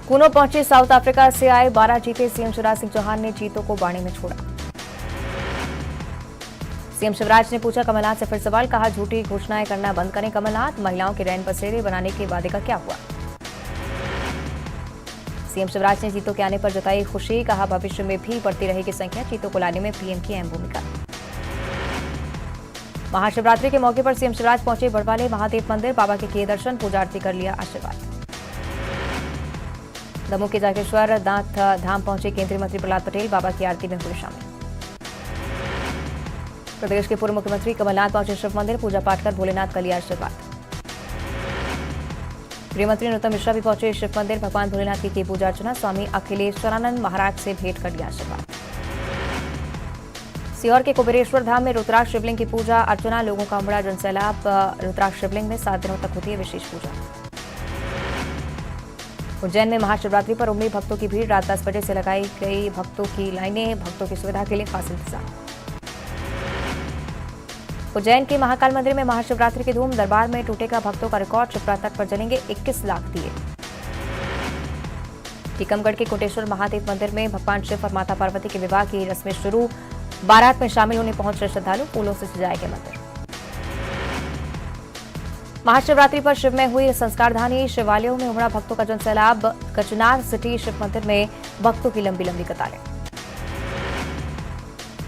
कूनो पहुंचे साउथ अफ्रीका से आए 12 चीते, सीएम शिवराज सिंह चौहान ने चीतों को बाड़े में छोड़ा। सीएम शिवराज ने पूछा कमलनाथ से फिर सवाल, कहा झूठी घोषणाएं करना बंद करें कमलनाथ, महिलाओं के रैन बसेरे बनाने के वादे का क्या हुआ। सीएम शिवराज ने चीतों के आने पर जताई खुशी, कहा भविष्य में भी बढ़ती रहेगी संख्या, चीतों को लाने में पीएम की अहम भूमिका। महाशिवरात्रि के मौके पर सीएम शिवराज पहुंचे बड़वाले महादेव मंदिर, बाबा के किए दर्शन, पूजा आरती कर लिया आशीर्वाद। दमोह के जागेश्वर नाथ धाम पहुंचे केंद्रीय मंत्री प्रहलाद पटेल, बाबा की आरती में हुए शामिल। प्रदेश के पूर्व मुख्यमंत्री कमलनाथ पहुंचे शिव मंदिर, पूजा पाठ कर भोलेनाथ का लिया आशीर्वाद। गृहमंत्री नरोत्तम मिश्रा भी पहुंचे शिव मंदिर, भगवान भोलेनाथ की पूजा अर्चना, स्वामी अखिलेश्वरानंद महाराज से भेंट कर लिया आशीर्वाद। सीहोर के कुबेरेश्वर धाम में रुद्राक्ष शिवलिंग की पूजा अर्चना, लोगों का उमड़ा जनसैलाब। रुद्राक्ष शिवलिंग में 7 दिनों तक होती है विशेष पूजा। उज्जैन में महाशिवरात्रि पर उमड़ी भक्तों की भीड़, रात 10 बजे से लगाई गई भक्तों की लाइनें, भक्तों की सुविधा के लिए खास इंतजाम। उज्जैन के महाकाल मंदिर में महाशिवरात्रि की धूम, दरबार में टूटेगा भक्तों का रिकॉर्ड, शिप्रा तट पर जलेंगे 21 लाख दिए। टीकमगढ़ के कोटेश्वर महादेव मंदिर में भगवान शिव और माता पार्वती के विवाह की रस्में शुरू, बारात में शामिल होने पहुंच रहे श्रद्धालु, फूलों से सजाए गए मंदिर। महाशिवरात्रि पर शिव में हुई संस्कारधानी, शिवालयों में उमड़ा भक्तों का जनसैलाब, कचनार सिटी शिव मंदिर में भक्तों की लंबी लंबी कतारें।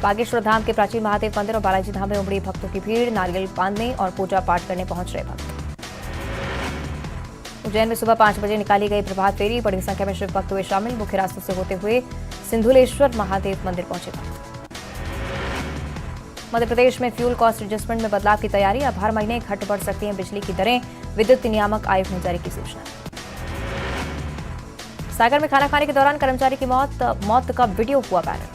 बागेश्वर धाम के प्राचीन महादेव मंदिर और बालाजी धाम में उमड़ी भक्तों की भीड़, नारियल बांधने और पूजा पाठ करने पहुंच रहे भक्त। उज्जैन में सुबह 5 बजे निकाली गई प्रभात फेरी, बड़ी संख्या में शिव भक्त हुए शामिल, मुख्य रास्तों से होते हुए सिंधुलेश्वर महादेव मंदिर पहुंचे भक्त। मध्य प्रदेश में फ्यूल कॉस्ट एडजस्टमेंट में बदलाव की तैयारी। अब हर महीने घट बढ़ सकती हैं बिजली की दरें। विद्युत नियामक आयोग ने जारी की सूचना। सागर में खाना खाने के दौरान कर्मचारी की मौत का वीडियो हुआ वायरल।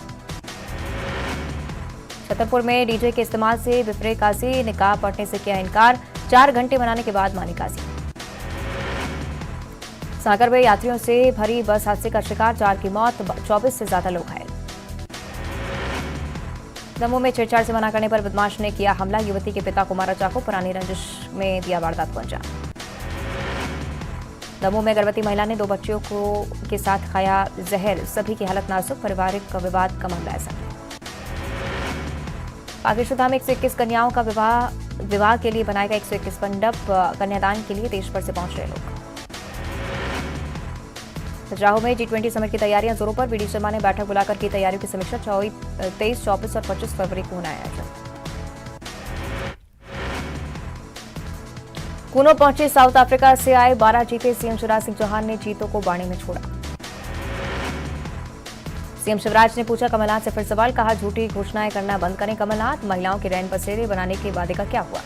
छतरपुर में डीजे के इस्तेमाल से विफरे काजी, निकाह पढ़ने से किया इनकार। 4 घंटे मनाने के बाद मानी काजी। सागर में यात्रियों से भरी बस हादसे का शिकार, 4 की मौत, 24 से ज्यादा लोग घायल। दमोह में छेड़छाड़ से मना करने पर बदमाश ने किया हमला। युवती के पिता को मारा चाकू, पुरानी रंजिश में दिया वारदात को अंजाम। दमोह में गर्भवती महिला ने 2 बच्चियों के साथ खाया जहर। सभी की हालत नाजुक। पारिवारिक विवाद का मामला ऐसा है। बागेश्वर धाम में 121 कन्याओं का विवाह के लिए बनाएगा 121 मंडप। कन्यादान के लिए देश भर से पहुंच रहे लोग। खजुराहो में G20 समिट की तैयारियां जोरों पर। वीडी शर्मा ने बैठक बुलाकर की तैयारियों की समीक्षा। 23, 24 और 25 फरवरी को होना आयोजन। कूनो पहुंचे साउथ अफ्रीका से आए 12 चीते। सीएम शिवराज सिंह चौहान ने चीतों को बाड़े में छोड़ा। सीएम शिवराज ने पूछा कमलनाथ से फिर सवाल। कहा झूठी घोषणाएं करना बंद करें कमलनाथ। महिलाओं के रैन बसेरे बनाने के वादे का क्या हुआ।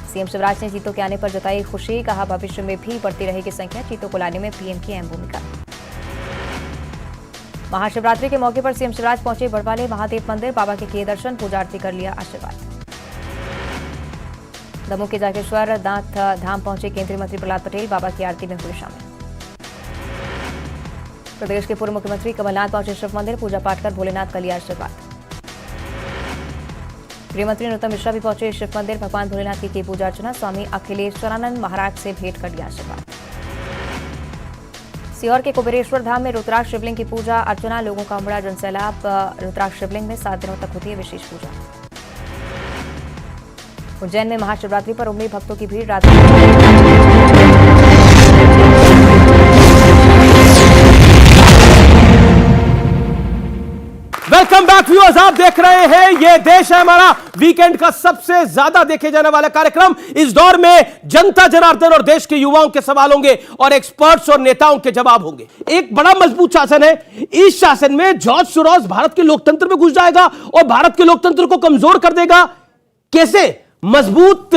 सीएम शिवराज ने चीतों के आने पर जताई खुशी। कहा भविष्य में भी बढ़ती रहेगी संख्या। चीतों को लाने में पीएम की अहम भूमिका। महाशिवरात्रि के मौके पर सीएम शिवराज पहुंचे बड़वाले महादेव मंदिर। बाबा के किए दर्शन, पूजा आरती कर लिया आशीर्वाद। दमोह के जागेश्वर नाथ धाम पहुंचे केंद्रीय मंत्री प्रहलाद पटेल। बाबा की आरती में हुए शामिल। प्रदेश के पूर्व मुख्यमंत्री कमलनाथ पहुंचे शिव मंदिर। पूजा पाठ कर भोलेनाथ का लिया आशीर्वाद। गृहमंत्री नरोत्तम मिश्रा भी पहुंचे शिव मंदिर। भगवान भोलेनाथ की पूजा अर्चना। स्वामी अखिलेश्वरानंद महाराज से भेंट कर लिया आशीर्वाद। सीहोर के कुबेरेश्वर धाम में रुद्राक्ष शिवलिंग की पूजा अर्चना। लोगों का उमड़ा जनसैलाब। रुद्राक्ष शिवलिंग में 7 दिनों तक होती है विशेष पूजा। उज्जैन में महाशिवरात्रि पर उमड़ी भक्तों की भीड़। रात वेलकम बैक व्यूअर्स, आप देख रहे हैं ये देश है हमारा, वीकेंड का सबसे ज्यादा देखे जाने वाला कार्यक्रम। इस दौर में जनता जनार्दन और देश के युवाओं के सवाल होंगे और एक्सपर्ट्स और नेताओं के जवाब होंगे। एक बड़ा मजबूत शासन है। इस शासन में जॉर्ज सोरोस भारत के लोकतंत्र में घुस जाएगा और भारत के लोकतंत्र को कमजोर कर देगा। कैसे? मजबूत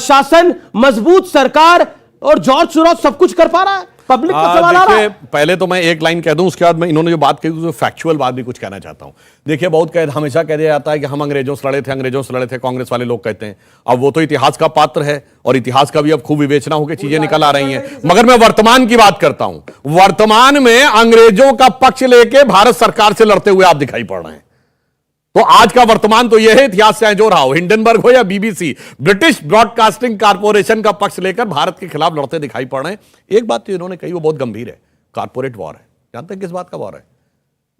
शासन, मजबूत सरकार और जॉर्ज सोरोस सब कुछ कर पा रहा है। पब्लिक का सवाल आ रहा है। पहले तो मैं एक लाइन कह दूं, उसके बाद मैं इन्होंने जो बात कही फैक्चुअल बात भी कुछ कहना चाहता हूं। देखिए, बहुत हमेशा कह दिया जाता है कि हम अंग्रेजों से लड़े थे, कांग्रेस वाले लोग कहते हैं। अब वो तो इतिहास का पात्र है और इतिहास का भी अब खूब विवेचना होकर चीजें निकल आ रही हैं। मगर मैं वर्तमान की बात करता हूं। वर्तमान में अंग्रेजों का पक्ष लेके भारत सरकार से लड़ते हुए आप दिखाई पड़ रहे हैं। तो आज का वर्तमान तो यह है, इतिहास चाहे जो रहा हो, हिंडनबर्ग हो या बीबीसी, ब्रिटिश ब्रॉडकास्टिंग कारपोरेशन का पक्ष लेकर भारत के खिलाफ लड़ते दिखाई पड़ रहे हैं। एक बात तो इन्होंने कही वो बहुत गंभीर है, कारपोरेट वॉर है। जानते हैं किस बात का वॉर है?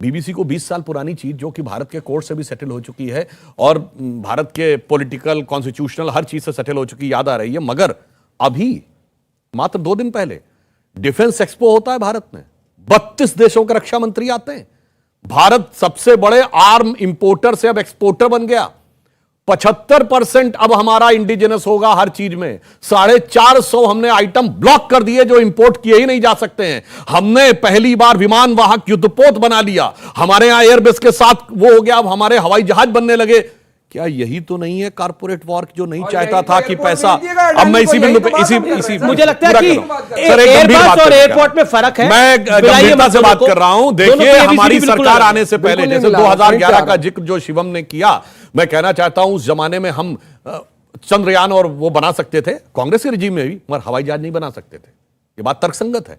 बीबीसी को 20 साल पुरानी चीज जो कि भारत के कोर्ट से भी सेटल हो चुकी है और भारत के पॉलिटिकल, कॉन्स्टिट्यूशनल हर चीज से सेटल हो चुकी याद आ रही है। मगर अभी मात्र 2 दिन पहले डिफेंस एक्सपो होता है भारत में। 32 देशों के रक्षा मंत्री आते हैं। भारत सबसे बड़े आर्म इंपोर्टर से अब एक्सपोर्टर बन गया। 75% अब हमारा इंडिजिनस होगा हर चीज में। 450 हमने आइटम ब्लॉक कर दिए जो इंपोर्ट किए ही नहीं जा सकते हैं। हमने पहली बार विमान वाहक युद्धपोत बना लिया। हमारे यहां एयरबेस के साथ वो हो गया, अब हमारे हवाई जहाज बनने लगे। क्या यही तो नहीं है कारपोरेट वॉर जो नहीं चाहता था कि पैसा? अब मैं इसी बिंदु पे इसी मुझे लगता है कि एयरबस और एयरपोर्ट में फर्क है। मैं गंभीरता से बात कर रहा हूं। देखिए, हमारी सरकार आने से पहले, जैसे 2011 का जिक्र जो शिवम ने किया, मैं कहना चाहता हूं उस जमाने में हम चंद्रयान और वो बना सकते थे, कांग्रेस के रिजीम में भी, मगर हवाई जहाज नहीं बना सकते थे। ये बात तर्कसंगत है।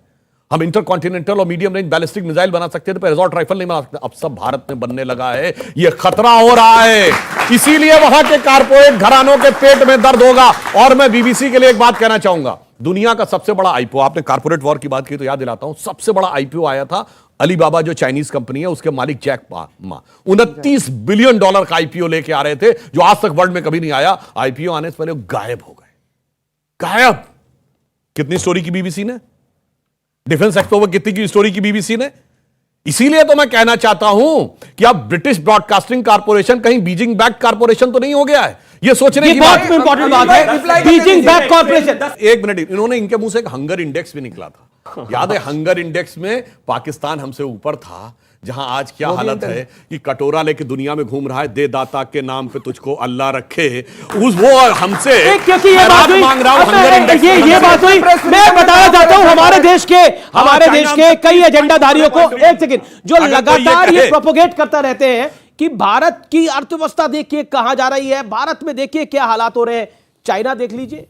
हम इंटरकॉन्टिनेंटल और मीडियम रेंज बैलिस्टिक मिसाइल बना सकते थे, पर एसॉल्ट राइफल नहीं बना सकते। अब सब भारत में बनने लगा है। यह खतरा हो रहा है। इसीलिए वहां के कारपोरेट घरानों के पेट में दर्द होगा। और मैं बीबीसी के लिए एक बात कहना चाहूंगा। दुनिया का सबसे बड़ा आईपीओ, आपने कारपोरेट वॉर की बात की तो याद दिलाता हूं, सबसे बड़ा आईपीओ आया था अलीबाबा, जो चाइनीज कंपनी है, उसके मालिक जैक मा 29 बिलियन डॉलर का आईपीओ लेके आ रहे थे, जो आज तक वर्ल्ड में कभी नहीं आया। आईपीओ आने से पहले गायब हो गए। गायब। कितनी स्टोरी की बीबीसी ने? डिफेंस एक्सपो में कितनी की स्टोरी की बीबीसी ने? इसीलिए तो मैं कहना चाहता हूं कि अब ब्रिटिश ब्रॉडकास्टिंग कारपोरेशन कहीं बीजिंग बैक कारपोरेशन तो नहीं हो गया है। ये सोचने की बहुत इंपॉर्टेंट बात है। Beijing back corporation. एक मिनट, इन्होंने इनके मुंह से एक हंगर इंडेक्स भी निकला था। याद है? हंगर इंडेक्स में पाकिस्तान हमसे ऊपर था, जहां आज क्या हालत है कि कटोरा लेके दुनिया में घूम रहा है, दे दाता के नाम पे तुझको अल्लाह रखे, उस वो हमसे क्योंकि ये बात हुई, मांग रहा हूं, ये बात हुई। मैं बताना चाहता हूं हमारे देश के कई एजेंडाधारियों को, एक सेकंड, जो लगातार ये प्रोपोगेट करता रहते हैं कि भारत की अर्थव्यवस्था देखिए कहां जा रही है, भारत में देखिए क्या हालात हो रहे हैं। चाइना देख लीजिए,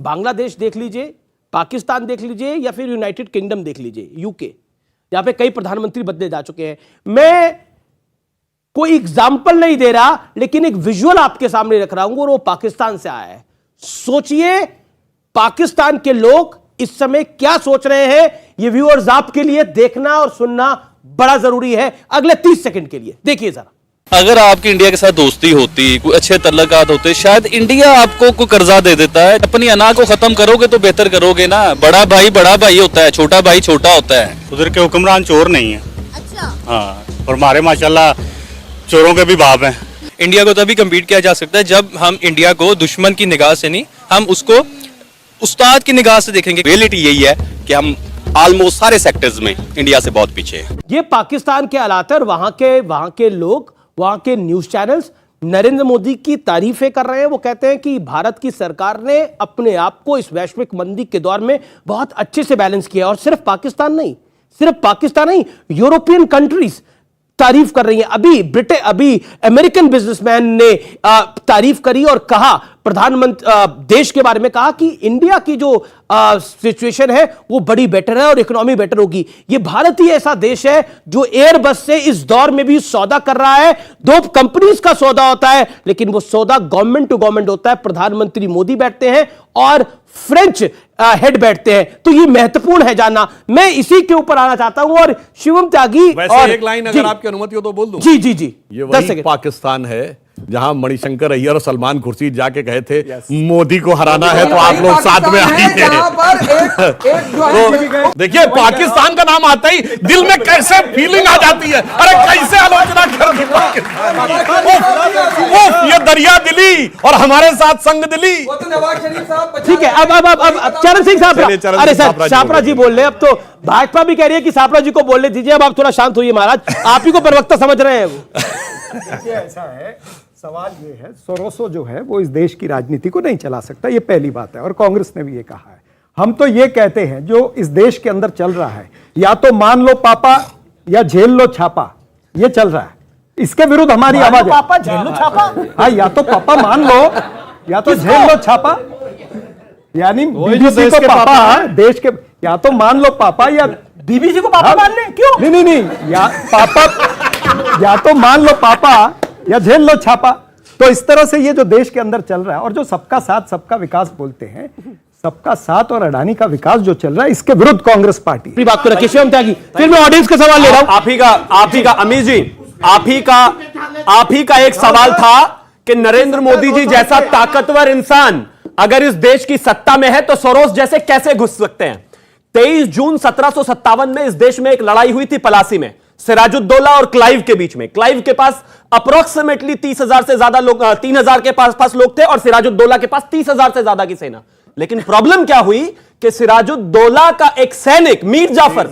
बांग्लादेश देख लीजिए, पाकिस्तान देख लीजिए, या फिर यूनाइटेड किंगडम देख लीजिए, यूके, जहां पे कई प्रधानमंत्री बदले जा चुके हैं। मैं कोई एग्जाम्पल नहीं दे रहा, लेकिन एक विजुअल आपके सामने रख रहा हूं, और वो पाकिस्तान से आया है। सोचिए पाकिस्तान के लोग इस समय क्या सोच रहे हैं। ये व्यूअर्स आपके लिए देखना और सुनना बड़ा जरूरी है अगले 30 सेकंड के लिए। देखिए जरा, अगर आपकी इंडिया के साथ दोस्ती होती, कोई अच्छे तल्लुकात होते, शायद इंडिया आपको कोई कर्जा दे देता है। अपनी अना को खत्म करोगे तो बेहतर करोगे ना। बड़ा भाई होता है, छोटा भाई छोटा होता है। उधर के हुक्मरान चोर नहीं है। अच्छा। हाँ, और हमारे माशाल्लाह चोरों के भी बाप हैं। इंडिया को तभी कम्पीट किया जा सकता है जब हम इंडिया को दुश्मन की निगाह से नहीं, हम उसको उस्ताद की निगाह से देखेंगे। रियलिटी यही है कि हम ऑलमोस्ट सारे सेक्टर्स में इंडिया से बहुत पीछे हैं। ये पाकिस्तान के हालात है, और वहां के लोग, वहां के न्यूज चैनल्स नरेंद्र मोदी की तारीफें कर रहे हैं। वो कहते हैं कि भारत की सरकार ने अपने आप को इस वैश्विक मंदी के दौर में बहुत अच्छे से बैलेंस किया। और सिर्फ पाकिस्तान नहीं, यूरोपियन कंट्रीज तारीफ कर रही हैं। अभी अमेरिकन बिजनेसमैन ने तारीफ करी और कहा, प्रधानमंत्री देश के बारे में कहा कि इंडिया की जो सिचुएशन है वो बड़ी बेटर है और इकोनॉमी बेटर होगी। ये भारत ही ऐसा देश है जो एयरबस से इस दौर में भी सौदा कर रहा है। 2 कंपनीज का सौदा होता है, लेकिन वो सौदा गवर्नमेंट टू गवर्नमेंट होता है। प्रधानमंत्री मोदी बैठते हैं और फ्रेंच हेड बैठते हैं। तो ये महत्वपूर्ण है जानना। मैं इसी के ऊपर आना चाहता हूं, और शिवम त्यागी, वैसे एक लाइन अगर आपकी अनुमति हो तो बोल दूं। जी, ये वही पाकिस्तान है जहां मणिशंकर अय्यर और सलमान खुर्शीद जाके कहे थे मोदी को हराना है तो आप लोग साथ में आइए। तो देखिए पाकिस्तान का नाम आता ही दिल में कैसे फीलिंग आ जाती है। अरे कैसे आलोचना कर दी पाकिस्तान। ये दरिया दिली और हमारे साथ संग दिली। ठीक है, अब चरण सिंह साहब, अरे सर छापरा जी बोल रहे हैं। अब तो भाजपा भी कह रही है कि छापरा जी को बोलने दीजिए। अब आप थोड़ा शांत होइए महाराज, आप ही को प्रवक्ता समझ रहे हैं वो। ऐसा है, सवाल ये है, सोरोसो जो है वो इस देश की राजनीति को नहीं चला सकता, ये पहली बात है, और कांग्रेस ने भी ये कहा है। हम तो ये कहते हैं जो इस देश के अंदर चल रहा है, या तो मान लो पापा या झेल लो छापा, ये चल रहा है। इसके विरुद्ध हमारी आवाज है। पापा झेल लो छापा, हाँ, या तो पापा मान लो या तो झेल लो छापा, यानी बीबीसी को पापा, देश के, या तो मान लो पापा या बीबीसी को पापा मान ले। क्यों? नहीं, या पापा, या तो मान लो पापा या झेल लो छापा। तो इस तरह से ये जो देश के अंदर चल रहा है, और जो सबका साथ सबका विकास बोलते हैं, सबका साथ और अडानी का विकास जो चल रहा है, इसके विरुद्ध कांग्रेस पार्टी बात को रखिए। शिवम त्यागी, फिर मैं ऑडियंस का सवाल ले रहा हूं। आप ही का अमीर जी, आप ही का एक सवाल था कि नरेंद्र मोदी जी जैसा ताकतवर इंसान अगर इस देश की सत्ता में है तो सोरोस जैसे कैसे घुस सकते हैं। 23 जून 1757 में इस देश में एक लड़ाई हुई थी पलासी में, सिराजुद्दौला और क्लाइव के बीच में। क्लाइव के पास अप्रोक्सीमेटली 30,000 से ज्यादा लोग, 3,000 के पास लोग थे, और सिराजुद्दौला के पास 30,000 से ज्यादा की सेना। लेकिन प्रॉब्लम क्या हुई कि सिराजुद्दौला का एक सैनिक मीर जाफर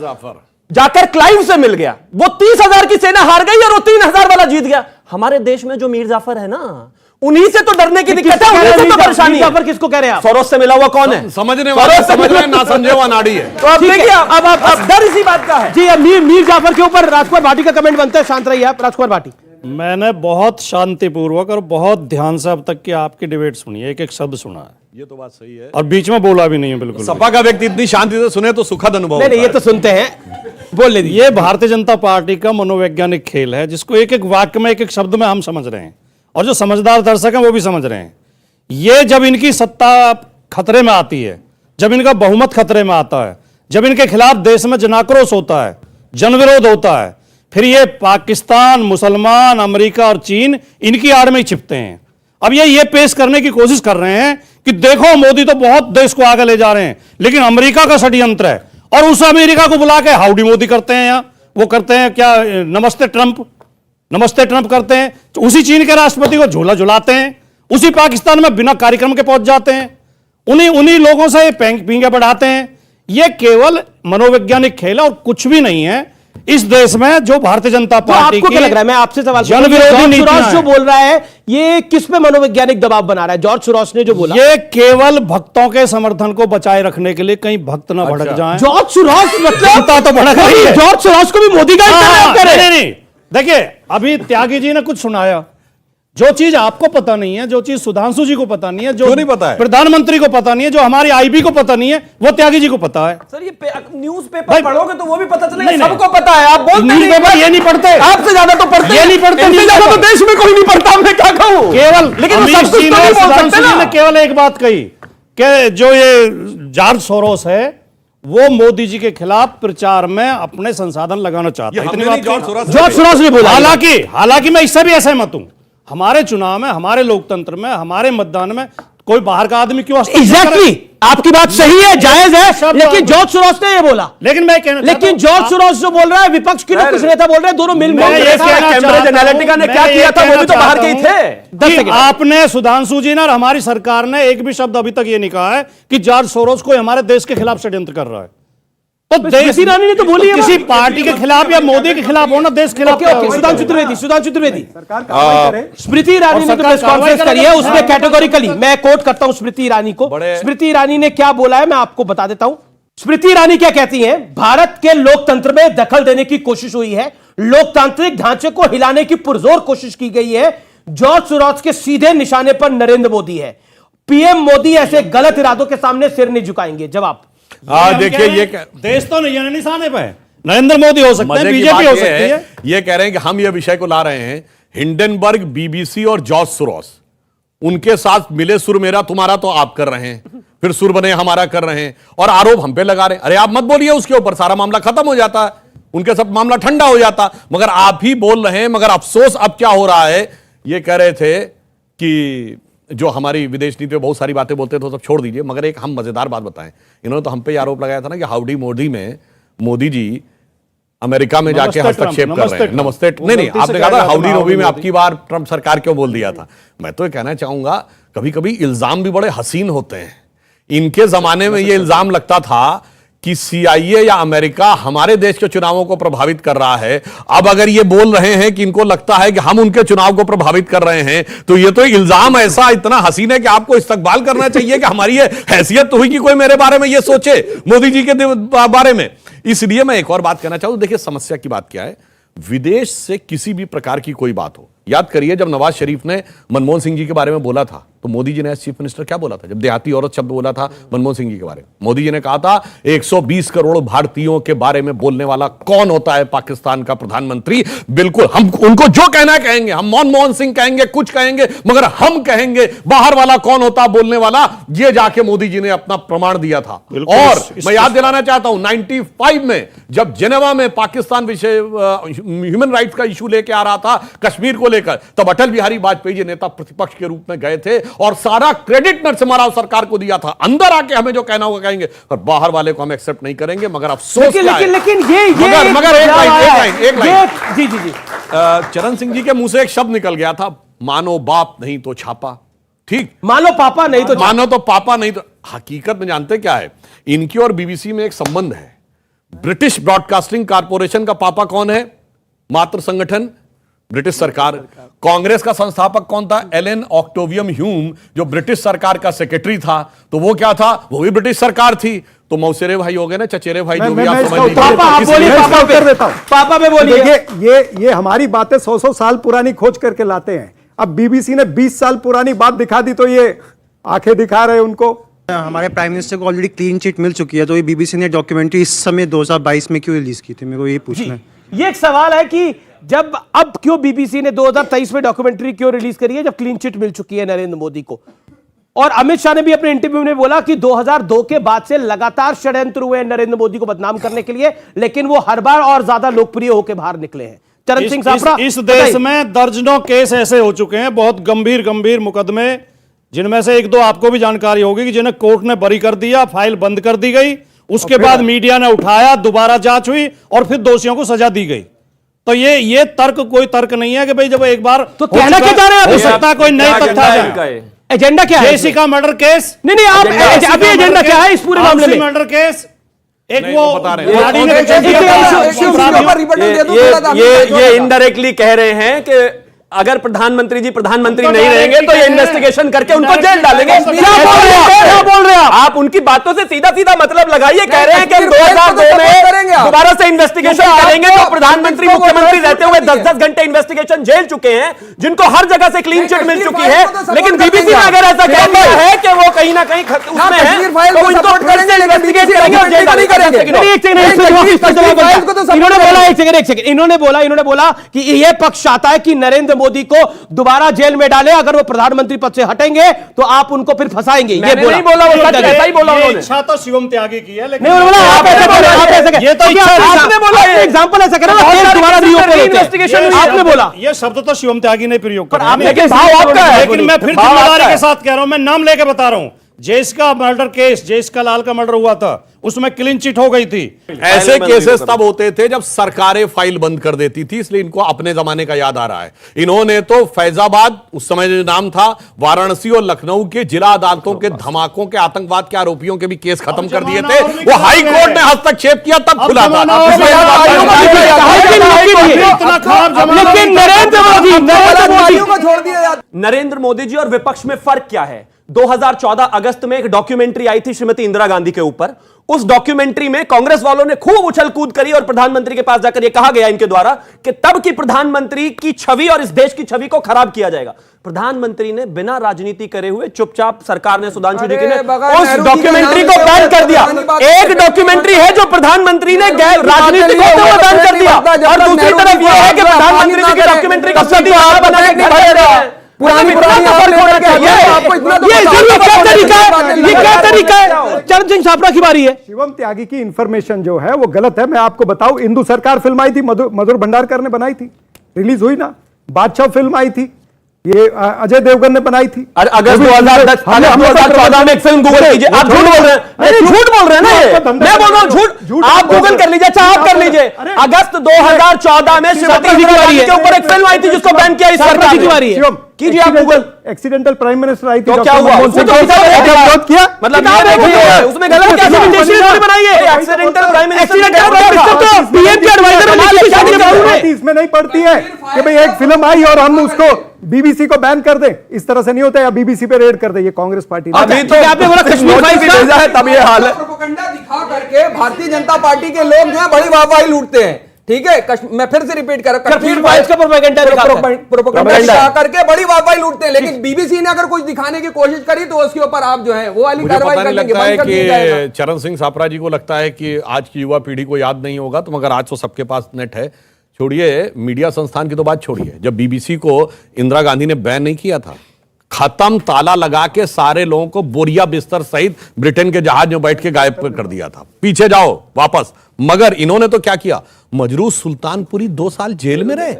जाकर क्लाइव से मिल गया। वो 30,000 की सेना हार गई और वो 3,000 वाला जीत गया। हमारे देश में जो मीर जाफर है ना, उन्हीं से तो डरने की दिक्कत है, उन्हीं से तो परेशानी है। किसको कह रहे हैं आप? सोरोस से मिला हुआ कौन है? समझने वाले ना समझे हुआ नाड़ी है। तो अब देखिए, अब डर इसी बात का है जी। अब मीर जाफर के ऊपर राजकुमार भाटी का कमेंट बनता है, शांत रहिए आप। राजकुमार भाटी, मैंने बहुत शांतिपूर्वक और बहुत ध्यान से अब तक की आपकी डिबेट सुनी है, एक एक शब्द सुना है। ये तो बात सही है, और बीच में बोला भी नहीं है बिल्कुल। सपा का व्यक्ति इतनी शांति से सुने तो सुखद अनुभव। नहीं, ये तो सुनते हैं, बोल ले। ये भारतीय जनता पार्टी का मनोवैज्ञानिक खेल है, जिसको एक एक वाक्य में, एक एक शब्द में हम समझ रहे हैं, और जो समझदार दर्शक हैं वो भी समझ रहे हैं। ये जब इनकी सत्ता खतरे में आती है, जब इनका बहुमत खतरे में आता है, जब इनके खिलाफ देश में जनाक्रोश होता है, जनविरोध होता है, फिर ये पाकिस्तान, मुसलमान, अमेरिका और चीन इनकी आड़ में ही छिपते हैं। अब ये पेश करने की कोशिश कर रहे हैं कि देखो मोदी तो बहुत देश को आगे ले जा रहे हैं, लेकिन अमेरिका का षड्यंत्र है। और उस अमेरिका को बुला के हाउडी मोदी करते हैं, यहाँ वो करते हैं क्या, नमस्ते ट्रंप करते हैं। तो उसी चीन के राष्ट्रपति को झोला झुलाते हैं, उसी पाकिस्तान में बिना कार्यक्रम के पहुंच जाते हैं, उन्हीं लोगों से पींगे बढ़ाते हैं। ये केवल मनोवैज्ञानिक खेल है और कुछ भी नहीं है। इस देश में जो भारतीय जनता तो पार्टी आपको क्या लग रहा है, मैं आपसे सवाल जन विरोधी जॉर्ज नीतियां सोरोस जो बोल रहा है, ये किस पे मनोवैज्ञानिक दबाव बना रहा है? जॉर्ज सोरोस ने जो बोला, ये केवल भक्तों के समर्थन को बचाए रखने के लिए, कहीं भक्त ना भड़क जाएं। जॉर्ज सोरोस जनता तो भड़क रही है। जॉर्ज सोरोस को भी मोदी का इंटरव्यू करे। नहीं, देखिए अभी त्यागी जी ने कुछ सुनाया, जो चीज आपको पता नहीं है, जो चीज सुधांशु जी को पता नहीं है, जो नहीं पता है, प्रधानमंत्री को पता नहीं है, जो हमारी आईबी को पता नहीं है, वो त्यागी जी को पता है। सर ये न्यूज़पेपर पढ़ोगे तो वो भी पता चलेगा, नहीं, सबको पता है। आप बोलते नहीं, न्यूज़पेपर ये नहीं पढ़ते, आपसे ज्यादा तो पढ़ते, ये नहीं पढ़ते, इनसे ज्यादा तो देश में कोई नहीं पढ़ता। मैं क्या कहूं, केवल लेकिन अमीश सब कुछ जी तो ने, नहीं बोल सुधांशु सकते जी ना। ने केवल एक बात कही कि जो ये जॉर्ज सोरोस है वो मोदी जी के खिलाफ प्रचार में अपने संसाधन लगाना चाहता है। इतनी बात जॉर्ज सोरोस ने बोला। हालांकि मैं इससे भी असहमत हूं, हमारे चुनाव में, हमारे लोकतंत्र में, हमारे मतदान में कोई बाहर का आदमी क्यों एग्जैक्टली आपकी बात सही है, जायज है, लेकिन जॉर्ज सोरोस ने ये बोला। लेकिन मैं कहना लेकिन जॉर्ज सोरोस जो बोल रहा है, विपक्ष के कुछ नेता बोल रहे हैं, दोनों मिल कैम्ब्रिज एनालिटिका ने क्या किया था, वो भी तो बाहर के ही थे। आपने, सुधांशु जी ने और हमारी सरकार ने एक भी शब्द अभी तक ये नहीं कहा है कि जॉर्ज सोरोस कोई हमारे देश के खिलाफ षड्यंत्र कर रहा है। तो स्मृति ईरानी ने तो बोली है, किसी पार्टी के खिलाफ या मोदी के खिलाफ हो ना, देश के खिलाफ। सुधांशु त्रिवेदी स्मृति ईरानी ने तो प्रेस कॉन्फ्रेंस करी है, उसने कैटेगोरिकली, मैं कोट करता हूं स्मृति ईरानी को। स्मृति ईरानी ने क्या बोला है मैं आपको बता देता हूं। स्मृति ईरानी क्या कहती हैं, भारत के लोकतंत्र में दखल देने की कोशिश हुई है, लोकतांत्रिक ढांचे को हिलाने की पुरजोर कोशिश की गई है। जॉर्ज सोरोस के सीधे निशाने पर नरेंद्र मोदी है। पीएम मोदी ऐसे गलत इरादों के सामने सिर नहीं झुकाएंगे। जवाब, देखिए ये देश तो नहीं है, निशाने पे नरेंद्र मोदी हो सकते हैं, बीजेपी हो सकती है। ये कह रहे हैं कि हम ये विषय को ला रहे हैं, हिंडनबर्ग, बीबीसी और जॉर्ज सोरोस, उनके साथ मिले सुर मेरा तुम्हारा तो आप कर रहे हैं, फिर सुर बने हमारा कर रहे हैं और आरोप हम पे लगा रहे हैं। अरे आप मत बोलिए उसके ऊपर, सारा मामला खत्म हो जाता है, उनके सब मामला ठंडा हो जाता, मगर आप ही बोल रहे हैं। मगर अफसोस अब क्या हो रहा है, ये कह रहे थे कि जो हमारी विदेश नीति में बहुत सारी बातें बोलते थे तो सब छोड़ दीजिए, मगर एक हम मजेदार बात बताएं। इन्होंने तो हम पे आरोप लगाया था ना कि हाउडी मोदी में मोदी जी अमेरिका में जाके हस्तक्षेप कर रहे हैं। नमस्ते नहीं, आपने कहा था हाउडी मोदी में आपकी बार ट्रंप सरकार क्यों बोल दिया था। मैं तो ये कहना चाहूंगा, कभी कभी इल्जाम भी बड़े हसीन होते हैं। इनके जमाने में ये इल्जाम लगता था कि सीआईए या अमेरिका हमारे देश के चुनावों को प्रभावित कर रहा है। अब अगर ये बोल रहे हैं कि इनको लगता है कि हम उनके चुनाव को प्रभावित कर रहे हैं, तो ये तो इल्जाम ऐसा इतना हसीन है कि आपको इस्तकबाल करना चाहिए कि हमारी ये हैसियत तो हुई कि कोई मेरे बारे में ये सोचे, मोदी जी के बारे में। इसलिए मैं एक और बात कहना चाहूं, देखिए समस्या की बात क्या है, विदेश से किसी भी प्रकार की कोई बात हो, याद करिए जब नवाज शरीफ ने मनमोहन सिंह जी के बारे में बोला था तो मोदी जी ने एज चीफ मिनिस्टर क्या बोला था, जब देहाती औरत शब्द बोला था मनमोहन सिंह जी के बारे में, मोदी जी ने कहा था 120 करोड़ भारतीयों के बारे में बोलने वाला कौन होता है पाकिस्तान का प्रधानमंत्री। बिल्कुल, हम उनको जो कहना कहेंगे, हम मनमोहन सिंह कहेंगे, कुछ कहेंगे, मगर हम कहेंगे बाहर वाला कौन होता बोलने वाला, ये जाके मोदी जी ने अपना प्रमाण दिया था। और मैं याद दिलाना चाहता हूं 95 में जब जेनेवा में पाकिस्तान विषय ह्यूमन राइट्स का इशू लेके आ रहा था कश्मीर को लेकर, तब अटल बिहारी वाजपेयी जी नेता प्रतिपक्ष के रूप में गए थे और सारा क्रेडिट नरसिम्हा राव सरकार को दिया था। अंदर आके हमें जो कहना होगा कहेंगे, और बाहर वाले को हम एक्सेप्ट नहीं करेंगे। मगर अफसोस क्या है, लेकिन मगर एक लाइन जी चरण सिंह जी के मुंह से एक शब्द निकल गया था, मानो बाप नहीं तो छापा। ठीक, मानो पापा नहीं तो मानो तो पापा नहीं तो, हकीकत में जानते क्या है, इनकी और बीबीसी में एक संबंध है। ब्रिटिश ब्रॉडकास्टिंग कॉर्पोरेशन का पापा कौन है, मातृ संगठन ब्रिटिश सरकार। कांग्रेस का संस्थापक कौन था, एलन ऑक्टेवियम ह्यूम, जो ब्रिटिश सरकार का सेक्रेटरी था, तो वो क्या था, वो भी ब्रिटिश सरकार थी। तो मौसेरे भाई हो गए ना, चचेरे भाई, जो भी आप समझ लीजिए। पापा में बोलिए, ये हमारी बातें 100 साल पुरानी खोज करके लाते हैं। अब बीबीसी ने 20 साल पुरानी बात दिखा दी तो ये आंखें दिखा रहे उनको। हमारे प्राइम मिनिस्टर को ऑलरेडी क्लीन चिट मिल चुकी है, तो ये बीबीसी ने डॉक्यूमेंट्री इस समय 2022 में क्यों रिलीज की थी, मेरे को ये पूछना है। ये एक सवाल है कि जब अब क्यों बीबीसी ने 2023 में डॉक्यूमेंट्री क्यों रिलीज करी है, जब क्लीन चिट मिल चुकी है नरेंद्र मोदी को। और अमित शाह ने भी अपने इंटरव्यू में बोला कि 2002 के बाद से लगातार षड्यंत्र हुए हैं नरेंद्र मोदी को बदनाम करने के लिए, लेकिन वो हर बार और ज्यादा लोकप्रिय होकर बाहर निकले हैं। चरण सिंह साहब, इस देश में दर्जनों केस ऐसे हो चुके हैं, बहुत गंभीर मुकदमे, जिनमें से एक दो आपको भी जानकारी होगी कि जिन्हें कोर्ट ने बरी कर दिया, फाइल बंद कर दी गई, उसके बाद मीडिया ने उठाया, दोबारा जांच हुई और फिर दोषियों को सजा दी गई। तो ये तर्क कोई तर्क नहीं है कि भाई जब एक बार तो कहना क्या चाह रहे हैं, हो सकता है कोई नए तथ्य। एजेंडा क्या है, जेसी का मर्डर केस, नहीं आप अभी एजेंडा क्या है इस पूरे मामले में, मर्डर केस, एक नहीं, वो वो बता रहे हैं। गाड़ी ने ये इनडायरेक्टली कह रहे हैं कि अगर प्रधानमंत्री जी प्रधानमंत्री नहीं रहेंगे तो ये इन्वेस्टिगेशन करके उनको जेल डालेंगे। क्या बोल रहे हैं आप? उनकी बातों से सीधा सीधा मतलब लगाइए। कह रहे हैं कि 2002 में दोबारा से इन्वेस्टिगेशन करेंगे तो प्रधानमंत्री मुख्यमंत्री रहते हुए 10-10 घंटे इन्वेस्टिगेशन जेल चुके हैं, जिनको हर जगह से क्लीन चिट मिल चुकी है। लेकिन बीबीसी में अगर ऐसा कह दिया है कि वो कहीं ना कहीं उसमें है तो इनको फिर से इन्वेस्टिगेट करेंगे और जेल नहीं करेंगे। इन्होंने बोला कि यह पक्ष आता है कि नरेंद्र मोदी को दोबारा जेल में डाले, अगर वो प्रधानमंत्री पद से हटेंगे तो आप उनको फिर फंसाएंगे। ये नहीं बोला, वो सच ऐसा ही बोला उन्होंने। इच्छा तो शिवम त्यागी की है, लेकिन नहीं बोला, आप ऐसे बोले, आप ऐसे कहे। ये तो इच्छा आपने बोला, एग्जांपल ऐसा करें ना, केस दोबारा रीओपन इन्वेस्टिगेशन आपने बोला। ये शब्द तो शिवम त्यागी ने प्रयोग पर करा। आप लेकिन भाव आपका है, लेकिन मैं फिर भाव आपका जिम्मेदारी है। के साथ कह रहा हूं, मैं नाम लेके बता रहा हूं। जेस का मर्डर केस, जेस का लाल का मर्डर हुआ था, उसमें क्लीन चिट हो गई थी। ऐसे केसेस तब होते थे जब सरकारें फाइल बंद कर देती थी, इसलिए इनको अपने जमाने का याद आ रहा है। इन्होंने तो फैजाबाद, उस समय जो नाम था, वाराणसी और लखनऊ के जिला अदालतों के धमाकों के आतंकवाद के आरोपियों के भी केस खत्म कर दिए थे। वो हाई कोर्ट ने हस्तक्षेप किया तब खुला था। लेकिन नरेंद्र मोदी जी और विपक्ष में फर्क क्या है? 2014 अगस्त में एक डॉक्यूमेंट्री आई थी श्रीमती इंदिरा गांधी के ऊपर। उस डॉक्यूमेंट्री में कांग्रेस वालों ने खूब उछल कूद करी और प्रधानमंत्री के पास जाकर यह कहा गया इनके द्वारा कि तब की प्रधानमंत्री की छवि और इस देश की छवि को खराब किया जाएगा। प्रधानमंत्री ने बिना राजनीति करे हुए चुपचाप, सरकार ने, सुधांशु जी ने उस डॉक्यूमेंट्री को बैन कर दिया। एक डॉक्यूमेंट्री है जो प्रधानमंत्री ने राजनीति को बैन कर दिया, और दूसरी तरफ यह है कि प्रधानमंत्री जी की डॉक्यूमेंट्री का बना के घर रहे हैं। चरण सिंह छापरा की बारी है। शिवम त्यागी की इंफॉर्मेशन जो है वो गलत है। मैं आपको बताऊं, हिंदू सरकार फिल्म आई थी, मधुर भंडारकर ने बनाई थी, रिलीज हुई ना। बादशाह फिल्म आई थी, ये अजय देवगन ने बनाई थी। अगस्त 2014 में एक फिल्म गूगल कीजिए। आप झूठ बोल रहे हैं, झूठ बोल रहे हैं ना। ये मैं बोल रहा हूँ झूठ, आप गूगल कर लीजिए। अच्छा, आप कर लीजिए। अगस्त 2014 में श्रीमती इंदिरा गांधी के ऊपर एक फिल्म आई थी जिसको बैन किया इस सरकार ने। कीजिए आप Google. Accidental prime minister I थी, तो क्या हुआ? विरोध किया, मतलब उसमें गलत क्या बनाई है? एक्सीडेंटल प्राइम मिनिस्टर इसमें नहीं पड़ती है कि भाई एक फिल्म आई और हम उसको बीबीसी को बैन कर दें। इस तरह से नहीं होता है, या बीबीसी पे रेड कर दे। ये कांग्रेस पार्टी अभी तो आपने बोला कश्मीर फाइल्स भेजा है, तब ये हाल है। प्रोपेगेंडा दिखा करके भारतीय जनता पार्टी के लोग जो है बड़ी वाहवाही लूटते हैं। ठीक है, मैं फिर से रिपीट कर रहा हूं, कश्मीर फाइल्स का प्रोपेगेंडा दिखा करके बड़ी वाहवाही लूटते हैं। लेकिन बीबीसी ने अगर कुछ दिखाने की कोशिश करी तो उसके ऊपर आप जो है वो वाली कार्रवाई कर देंगे, बंद कर दिया जाएगा। चरण सिंह छापरा जी को लगता है कि आज की युवा पीढ़ी को याद नहीं होगा, तो मगर आज तो सबके पास नेट है। छोड़िए मीडिया संस्थान की तो बात छोड़िए, जब बीबीसी को इंदिरा गांधी ने बैन नहीं किया था, खत्म, ताला लगा के सारे लोगों को बोरिया बिस्तर सहित ब्रिटेन के जहाज में बैठ के गायब कर दिया था। पीछे जाओ वापस। मगर इन्होंने तो क्या किया, मजरूस सुल्तानपुरी 2 साल जेल में रहे।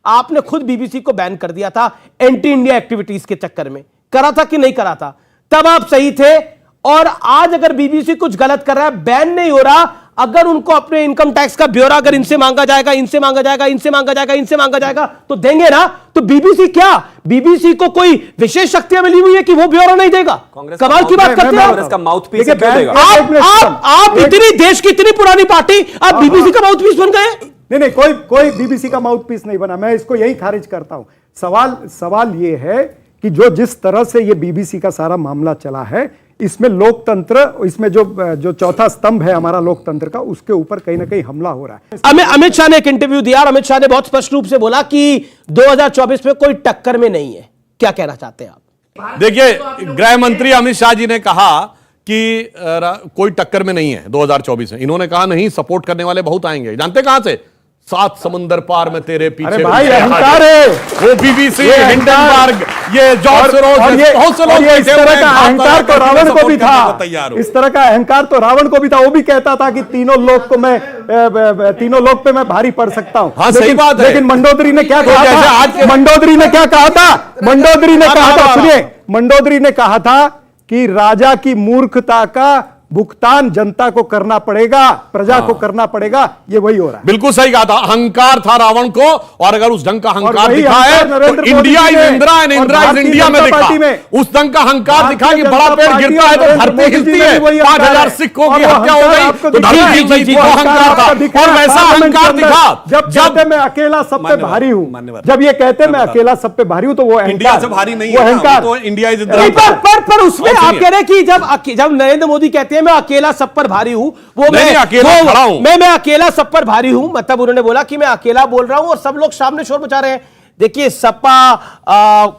आपने खुद बीबीसी को बैन कर दिया था एंटी इंडिया एक्टिविटीज के चक्कर में। करा था कि नहीं करा था? तब आप सही थे। और आज अगर बीबीसी कुछ गलत कर रहा है, बैन नहीं हो रहा, अगर उनको अपने इनकम टैक्स का ब्यौरा अगर इनसे मांगा जाएगा, इनसे मांगा जाएगा, इनसे मांगा जाएगा, इनसे मांगा जाएगा, तो देंगे ना। तो बीबीसी क्या, बीबीसी को कोई विशेष शक्तियां मिली हुई है कि वो ब्यौरा नहीं देगा? कमाल की बात करते हैं। इसका माउथपीस आप इतनी देश की इतनी पुरानी पार्टी, आप बीबीसी का माउथपीस बन गए। नहीं, कोई बीबीसी का माउथपीस नहीं बना। मैं इसको यही खारिज करता हूं। सवाल ये है कि जिस तरह से ये बीबीसी का सारा मामला चला है, इसमें लोकतंत्र, इसमें जो चौथा स्तंभ है हमारा लोकतंत्र का, उसके ऊपर कहीं ना कहीं हमला हो रहा है। अमित शाह ने एक इंटरव्यू दिया और अमित शाह ने बहुत स्पष्ट रूप से बोला कि 2024 में कोई टक्कर में नहीं है। क्या कहना चाहते हैं आप? देखिए, गृह मंत्री अमित शाह जी ने कहा कि कोई टक्कर में नहीं है 2024 में। इन्होंने कहा नहीं, सपोर्ट करने वाले बहुत आएंगे। जानते कहां से? 7 समंदर पार में तेरे पीछे। अरे भाई, अहंकार है वो बीबीसी, हिंडनबर्ग, ये जॉर्ज सोरोस, बहुत से लोग इस तरह का अहंकार तो रावण को भी था। इस तरह का अहंकार तो रावण को भी था। वो भी कहता था कि तीनों लोग पे मैं भारी पड़ सकता हूं। हाँ, सही बात है। लेकिन मंडोदरी ने क्या कहा था? मंडोदरी ने क्या कहा था? मंडोदरी ने कहा था, सुनिए, मंडोदरी ने कहा था कि राजा की मूर्खता का भुगतान जनता को करना पड़ेगा, प्रजा को करना पड़ेगा, ये वही हो रहा है। बिल्कुल सही कहा था, अहंकार था रावण को, और अगर उस ढंग का अहंकार वही दिखा है नरेंद्र तो इंडिया मोदी इज ने इंदिरा एंड और इंदिरा इज भारतीय इंडिया में जनता दिखा, पार्टी में उस ढंग का अहंकार दिखा कि भारतीय बड़ा जनता पेड़ पार्टी गिरता है और तो नरेंद्र धरती मोदी हिलती जी है, में भी वही 5000 अहंकार है। सिखों की और वो हत्या हो अहंकार गई आपको तो दिखा धरती है। हिल गई, वो वो अहंकार था। आपको दिखा और है वैसा पार्लियामेंट अहंकार के अंदर। दिखा जब कहते मैं अकेला सब पे भारी हूं, जब ये कहते मैं अकेला सब पे भारी हूं, तो वो इंडिया अहंकार, से भारी नहीं वो है ना, अहंकार। वो तो इंडिया इज नहीं, पर उसमें आप कह रहे हैं कि जब नरेंद्र मोदी कहते हैं मैं अकेला सब पर भारी हूं, वो नहीं, अकेला खड़ा हूं। मैं अकेला सब पर भारी हूं, मतलब उन्होंने बोला कि मैं अकेला बोल रहा हूं और सब लोग सामने शोर मचा रहे हैं। देखिए, सपा,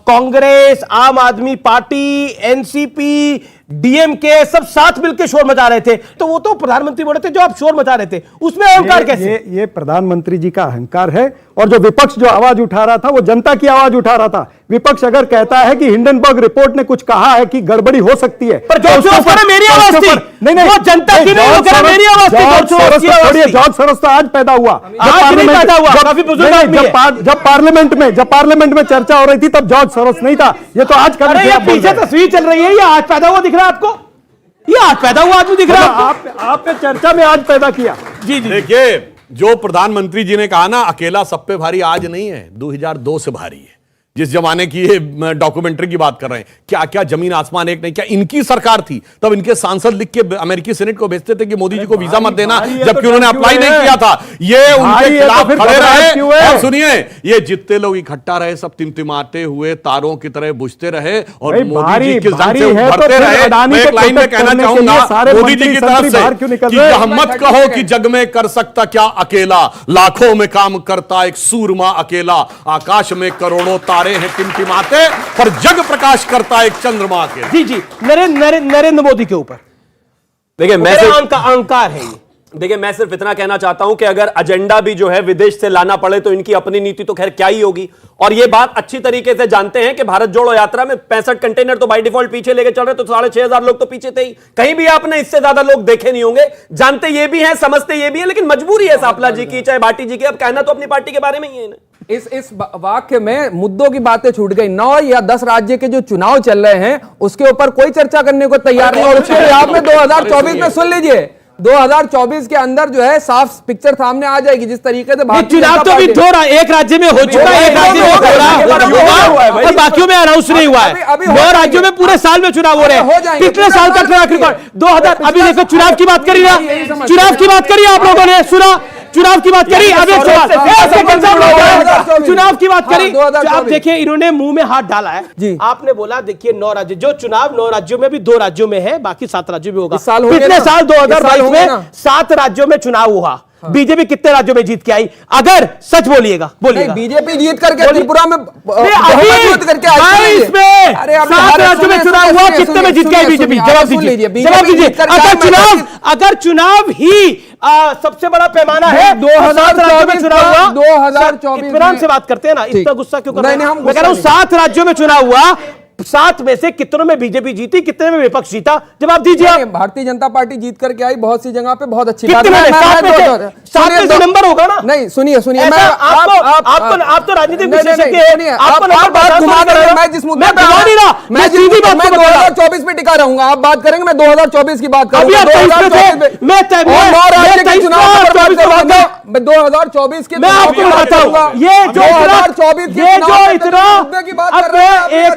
कांग्रेस, आम आदमी पार्टी, एनसीपी, डीएमके सब साथ मिलकर शोर मचा रहे थे, तो वो तो प्रधानमंत्री बोले थे जो आप शोर मचा रहे थे, उसमें अहंकार कैसे? ये प्रधानमंत्री जी का अहंकार है, और जो विपक्ष जो आवाज उठा रहा था वो जनता की आवाज उठा रहा था। विपक्ष अगर कहता है कि हिंडनबर्ग रिपोर्ट ने कुछ कहा है कि गड़बड़ी हो सकती है, पर जॉर्ज सोरोस कह रहे मेरी आवाज थी, नहीं, वो जनता की नहीं, वो कह रहे मेरी आवाज थी, जॉर्ज सोरोस की आवाज थी। जॉर्ज सोरोस तो आज पैदा हुआ, आज नहीं पैदा हुआ, काफी बुजुर्ग आदमी है। जब पार्लियामेंट में चर्चा हो रही थी तब जॉर्ज सोरोस नहीं था। ये तो आज अरे ये पीछे तस्वीर चल रही है, ये आज पैदा हुआ दिख रहा है आपको? ये आज पैदा हुआ आदमी दिख रहा है आपने चर्चा में आज पैदा किया। जी जी, देखिए, जो प्रधानमंत्री जी ने कहा ना अकेला सब पे भारी, आज नहीं है, 2002 से भारी है। जिस जमाने की ये डॉक्यूमेंट्री की बात कर रहे हैं, क्या क्या जमीन आसमान एक नहीं, क्या इनकी सरकार थी तब इनके सांसद लिख के अमेरिकी सेनेट को भेजते थे कि मोदी जी को वीजा मत देना, जबकि उन्होंने अप्लाई नहीं किया था। ये उनके खिलाफ खड़े रहे, और सुनिए, ये जितने लोग इकट्ठा रहे सब टिमटिमाते हुए तारों की तरह बुझते रहे और मोदी जी किस ढंग से उभरते रहे। मैं एक लाइन में कहना चाहूंगा मोदी जी की तरफ से कि यह मत कहो कि जग में कर सकता क्या अकेला, लाखों में काम करता एक सूरमा अकेला, आकाश में करोड़ों तारे हैं टिमटिमाते पर जग प्रकाश करता एक चंद्रमा के। जी जी, नरेंद्र मोदी के ऊपर देखिए, मैं अहंकार है ये। देखिए, मैं सिर्फ इतना कहना चाहता हूं कि अगर एजेंडा भी जो है विदेश से लाना पड़े तो इनकी अपनी नीति तो खैर क्या ही होगी, और ये बात अच्छी तरीके से जानते हैं कि भारत जोड़ो यात्रा में 65 कंटेनर तो बाय डिफॉल्ट पीछे लेके चल रहे, तो 6,500 लोग तो पीछे थे ही, कहीं भी आपने इससे ज्यादा लोग देखे नहीं होंगे। जानते ये भी हैं, समझते ये भी हैं, लेकिन मजबूरी है सापला जी की चाहे भाटी जी की, अब कहना तो अपनी पार्टी के बारे में ही है। इस वाक्य में मुद्दों की बातें छूट गई। 9 या 10 राज्य के जो चुनाव चल रहे हैं उसके ऊपर कोई चर्चा करने को तैयार नहीं, और उसके लिए आपने 2024 में सुन लीजिए, 2024 के अंदर जो है साफ पिक्चर सामने आ जाएगी जिस तरीके से चुनाव तो भी एक राज्य में हो चुका है, एक राज्य में हो रहा है और बाकियों में अनाउंस नहीं हुआ है। 9 राज्यों में पूरे साल में चुनाव हो रहे हैं। पिछले साल का ट्रैक रिकॉर्ड 2000, अभी देखो चुनाव की बात करी ना, चुनाव की बात करी आप लोगों ने, सुना चुनाव की बात करी, अब एक सवाल, चुनाव की बात करी, आप देखिए इन्होंने मुंह में हाथ डाला है। आपने बोला देखिए 9 राज्य, जो चुनाव 9 राज्यों में भी 2 राज्यों में है, बाकी 7 राज्यों में होगा। पिछले साल 2022 में 7 राज्यों में चुनाव हुआ, बीजेपी कितने राज्यों में जीत के आई? अगर सच बोलिएगा, बीजेपी जीत करके त्रिपुरा में करके आई, इसमें 7 राज्यों में चुनाव हुआ, कितने में जीत के आई बीजेपी? जवाब दीजिए, जवाब दीजिए। अगर चुनाव ही सबसे बड़ा पैमाना है, 2000 राज्यों में चुनाव हुआ, 2024 इत्मीनान से बात करते हैं ना, इतना गुस्सा क्यों कर रहे हैं? मैं कह रहा हूं 7 राज्यों में चुनाव हुआ, 7 में से कितनों में बीजेपी जीती, कितने में विपक्ष जीता? जवाब दीजिए आप। भारतीय जनता पार्टी जीत करके आई बहुत सी जगह पे, बहुत अच्छी बात है। 7 में से नंबर होगा ना? नहीं, सुनिए आप तो राजनीतिक विशेषज्ञ हैं, आपको बात घुमा कर, मैं जिस मुद्दे पे मैं सीधी बात, मैं 2024 पे टिका रहूंगा। आप बात करेंगे, मैं 2024 की बात करूंगा। मैं 2024 के, मैं आपको बताता हूं, ये जो 2024 ये जो इतना, अब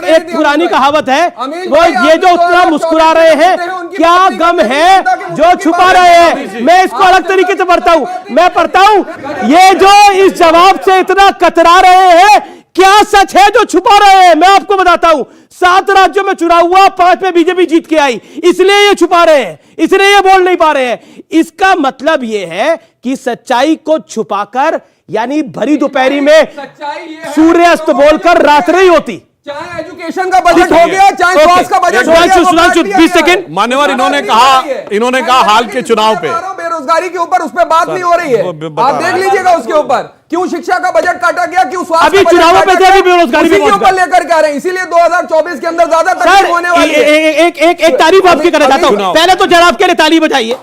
एक पुरानी कहावत है, वो ये जो उतना मुस्कुरा रहे हैं, क्या गम है जो छुपा रहे हैं? मैं इसको अलग तरीके से पढ़ता हूं, मैं पढ़ता हूं, ये जो इस जवाब से इतना कतरा रहे हैं, क्या सच है जो छुपा रहे हैं? मैं आपको बताता हूं, 7 राज्यों में चुनाव हुआ, 5 में बीजेपी जीत के आई, इसलिए ये छुपा रहे हैं, इसलिए ये बोल नहीं पा रहे हैं। इसका मतलब ये है कि सच्चाई को छुपाकर, यानी भरी दोपहरी में सूर्यास्त बोलकर रात नहीं होती। चाहे एजुकेशन का बजट हो गया, चाहे स्वास्थ्य का बजट हो गया, 20 सेकंड मान्यवर, इन्होंने कहा हाल के चुनाव पे बेरोजगारी के ऊपर उस पर बात नहीं हो रही है, आप देख लीजिएगा उसके ऊपर क्यों शिक्षा का बजट काटा गया, क्यों स्वास्थ्य अभी चुनावों पे अभी बेरोजगारी के ऊपर लेकर के आ रहे हैं, इसीलिए 2024 के अंदर ज्यादा तकलीफ होने वाली है। एक तारीफ आपकी करना चाहता हूं, पहले तो जनाब के लिए ताली बजाइए।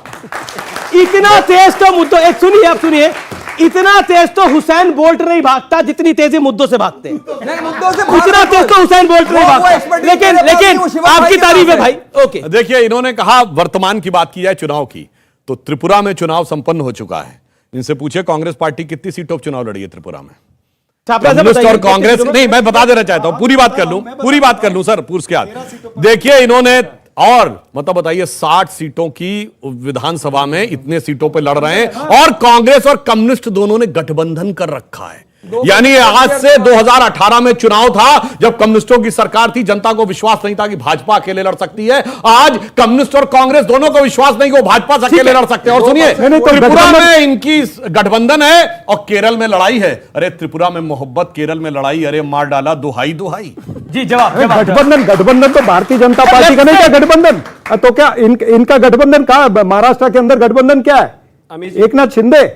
इतना तेज तो मुद्दों, सुनिए आप सुनिए, इतना तेज तो हुसैन बोल्ट नहीं भागता जितनी तेजी मुद्दों से भागते हैं। इतना तेज तो हुसैन बोल्ट नहीं भागता, लेकिन आपकी तारीफ है भाई। ओके, देखिए, इन्होंने कहा वर्तमान की बात की जाए चुनाव की, तो त्रिपुरा में चुनाव संपन्न हो चुका है। इनसे पूछे कांग्रेस पार्टी कितनी सीटों पर चुनाव लड़ी है त्रिपुरा में? कम्युनिस्ट और कांग्रेस नहीं, मैं बता देना चाहता हूं, पूरी बात कर लूं सर, पूछ के बाद देखिए इन्होंने, और मतलब बताइए 60 सीटों की विधानसभा में इतने सीटों पे लड़ रहे हैं, और कांग्रेस और कम्युनिस्ट दोनों ने गठबंधन कर रखा है। यानी आज से 2018 में चुनाव था जब कम्युनिस्टों की सरकार थी, जनता को विश्वास नहीं था कि भाजपा अकेले लड़ सकती है। आज कम्युनिस्ट और कांग्रेस दोनों को विश्वास नहीं कि वो भाजपा से अकेले लड़ सकते हैं। और सुनिए, त्रिपुरा में इनकी गठबंधन है और केरल में लड़ाई है। अरे त्रिपुरा में मोहब्बत, केरल में लड़ाई, अरे मार डाला, दुहाई दुहाई। जी जवाब। गठबंधन तो भारतीय जनता पार्टी का नहीं क्या गठबंधन? तो क्या इनका गठबंधन कहा? महाराष्ट्र के अंदर गठबंधन क्या है? एकनाथ शिंदे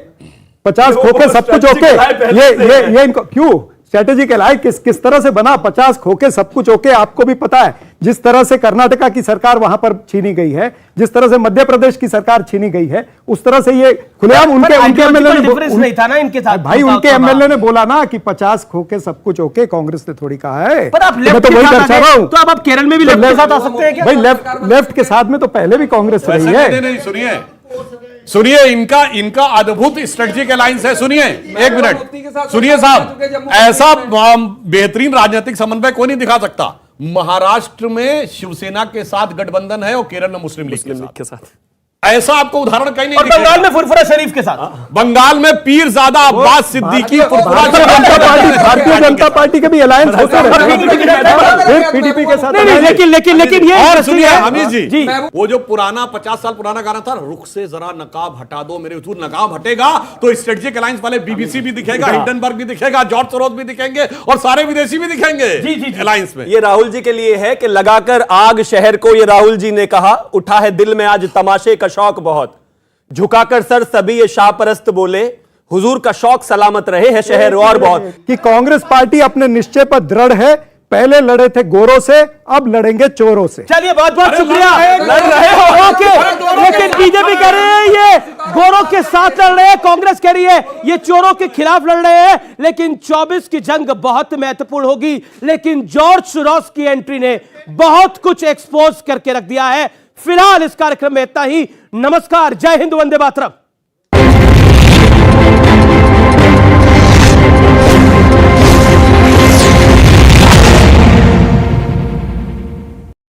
50 खोखे सब कुछ ओके, ये इनको क्यों स्ट्रेटेजी कहलाए? किस तरह से बना? 50 खोखे सब कुछ ओके। आपको भी पता है जिस तरह से कर्नाटका की सरकार वहां पर छीनी गई है, जिस तरह से मध्य प्रदेश की सरकार छीनी गई है, उस तरह से ये खुलेआम उनके एमएलए नहीं था ना इनके साथ भाई, उनके एमएलए ने बोला ना कि 50 खोखे सब कुछ ओके। कांग्रेस ने थोड़ी कहा है। पर आप लेफ्ट तो वही दर्शा रहा हूं। तो आप केरल में भी लेफ्ट के साथ आ सकते हैं क्या? भाई लेफ्ट के साथ में तो पहले भी कांग्रेस रही है। नहीं, सुनिए, इनका अद्भुत स्ट्रेटेजिक अलायंस है। सुनिए एक मिनट, सुनिए साहब, ऐसा बेहतरीन राजनीतिक समन्वय कोई नहीं दिखा सकता। महाराष्ट्र में शिवसेना के साथ गठबंधन है और केरल में मुस्लिम लीग के साथ। ऐसा आपको उदाहरण कहीं नहीं। और बंगाल में फुरफुरा शरीफ के साथ, बंगाल में पीरजादा अब्बास सिद्दीकी, भारतीय जनता पार्टी के भी अलायंस होते हैं पीडीपी के साथ। लेकिन ये और सुनिए हमीद जी, वो जो पुराना 50 साल पुराना गाना था, रुख से जरा नकाब हटा दो मेरे हुजूर, नकाब हटेगा तो स्ट्रेटेजिक अलायंस वाले बीबीसी भी दिखेगा, हिंडनबर्ग भी दिखेगा, जॉर्ज सोरोस भी दिखेंगे और सारे विदेशी भी दिखेंगे अलायंस में। ये राहुल जी के लिए है कि लगाकर आग शहर को, ये राहुल जी ने कहा, उठा है दिल में आज तमाशे का शौक बहुत, झुकाकर सर सभी ये शाह परस्त बोले, हुजूर का शौक सलामत रहे है शहर और बहुत। कि कांग्रेस पार्टी अपने निश्चय पर दृढ़ है। पहले लड़े थे गोरों से, अब लड़ेंगे चोरों से। चलिए बहुत बहुत शुक्रिया। लड़ रहे हो ओके, लेकिन बीजेपी कह रही है ये गोरों के साथ लड़ रहे हैं, कांग्रेस कह रही है ये चोरों के खिलाफ लड़ रहे हैं। लेकिन 24 की जंग बहुत महत्वपूर्ण होगी। लेकिन जॉर्ज सोरोस की एंट्री ने बहुत कुछ एक्सपोज करके रख दिया है। फिलहाल इस कार्यक्रम में इतना ही। नमस्कार, जय हिंद, वंदे मातरम।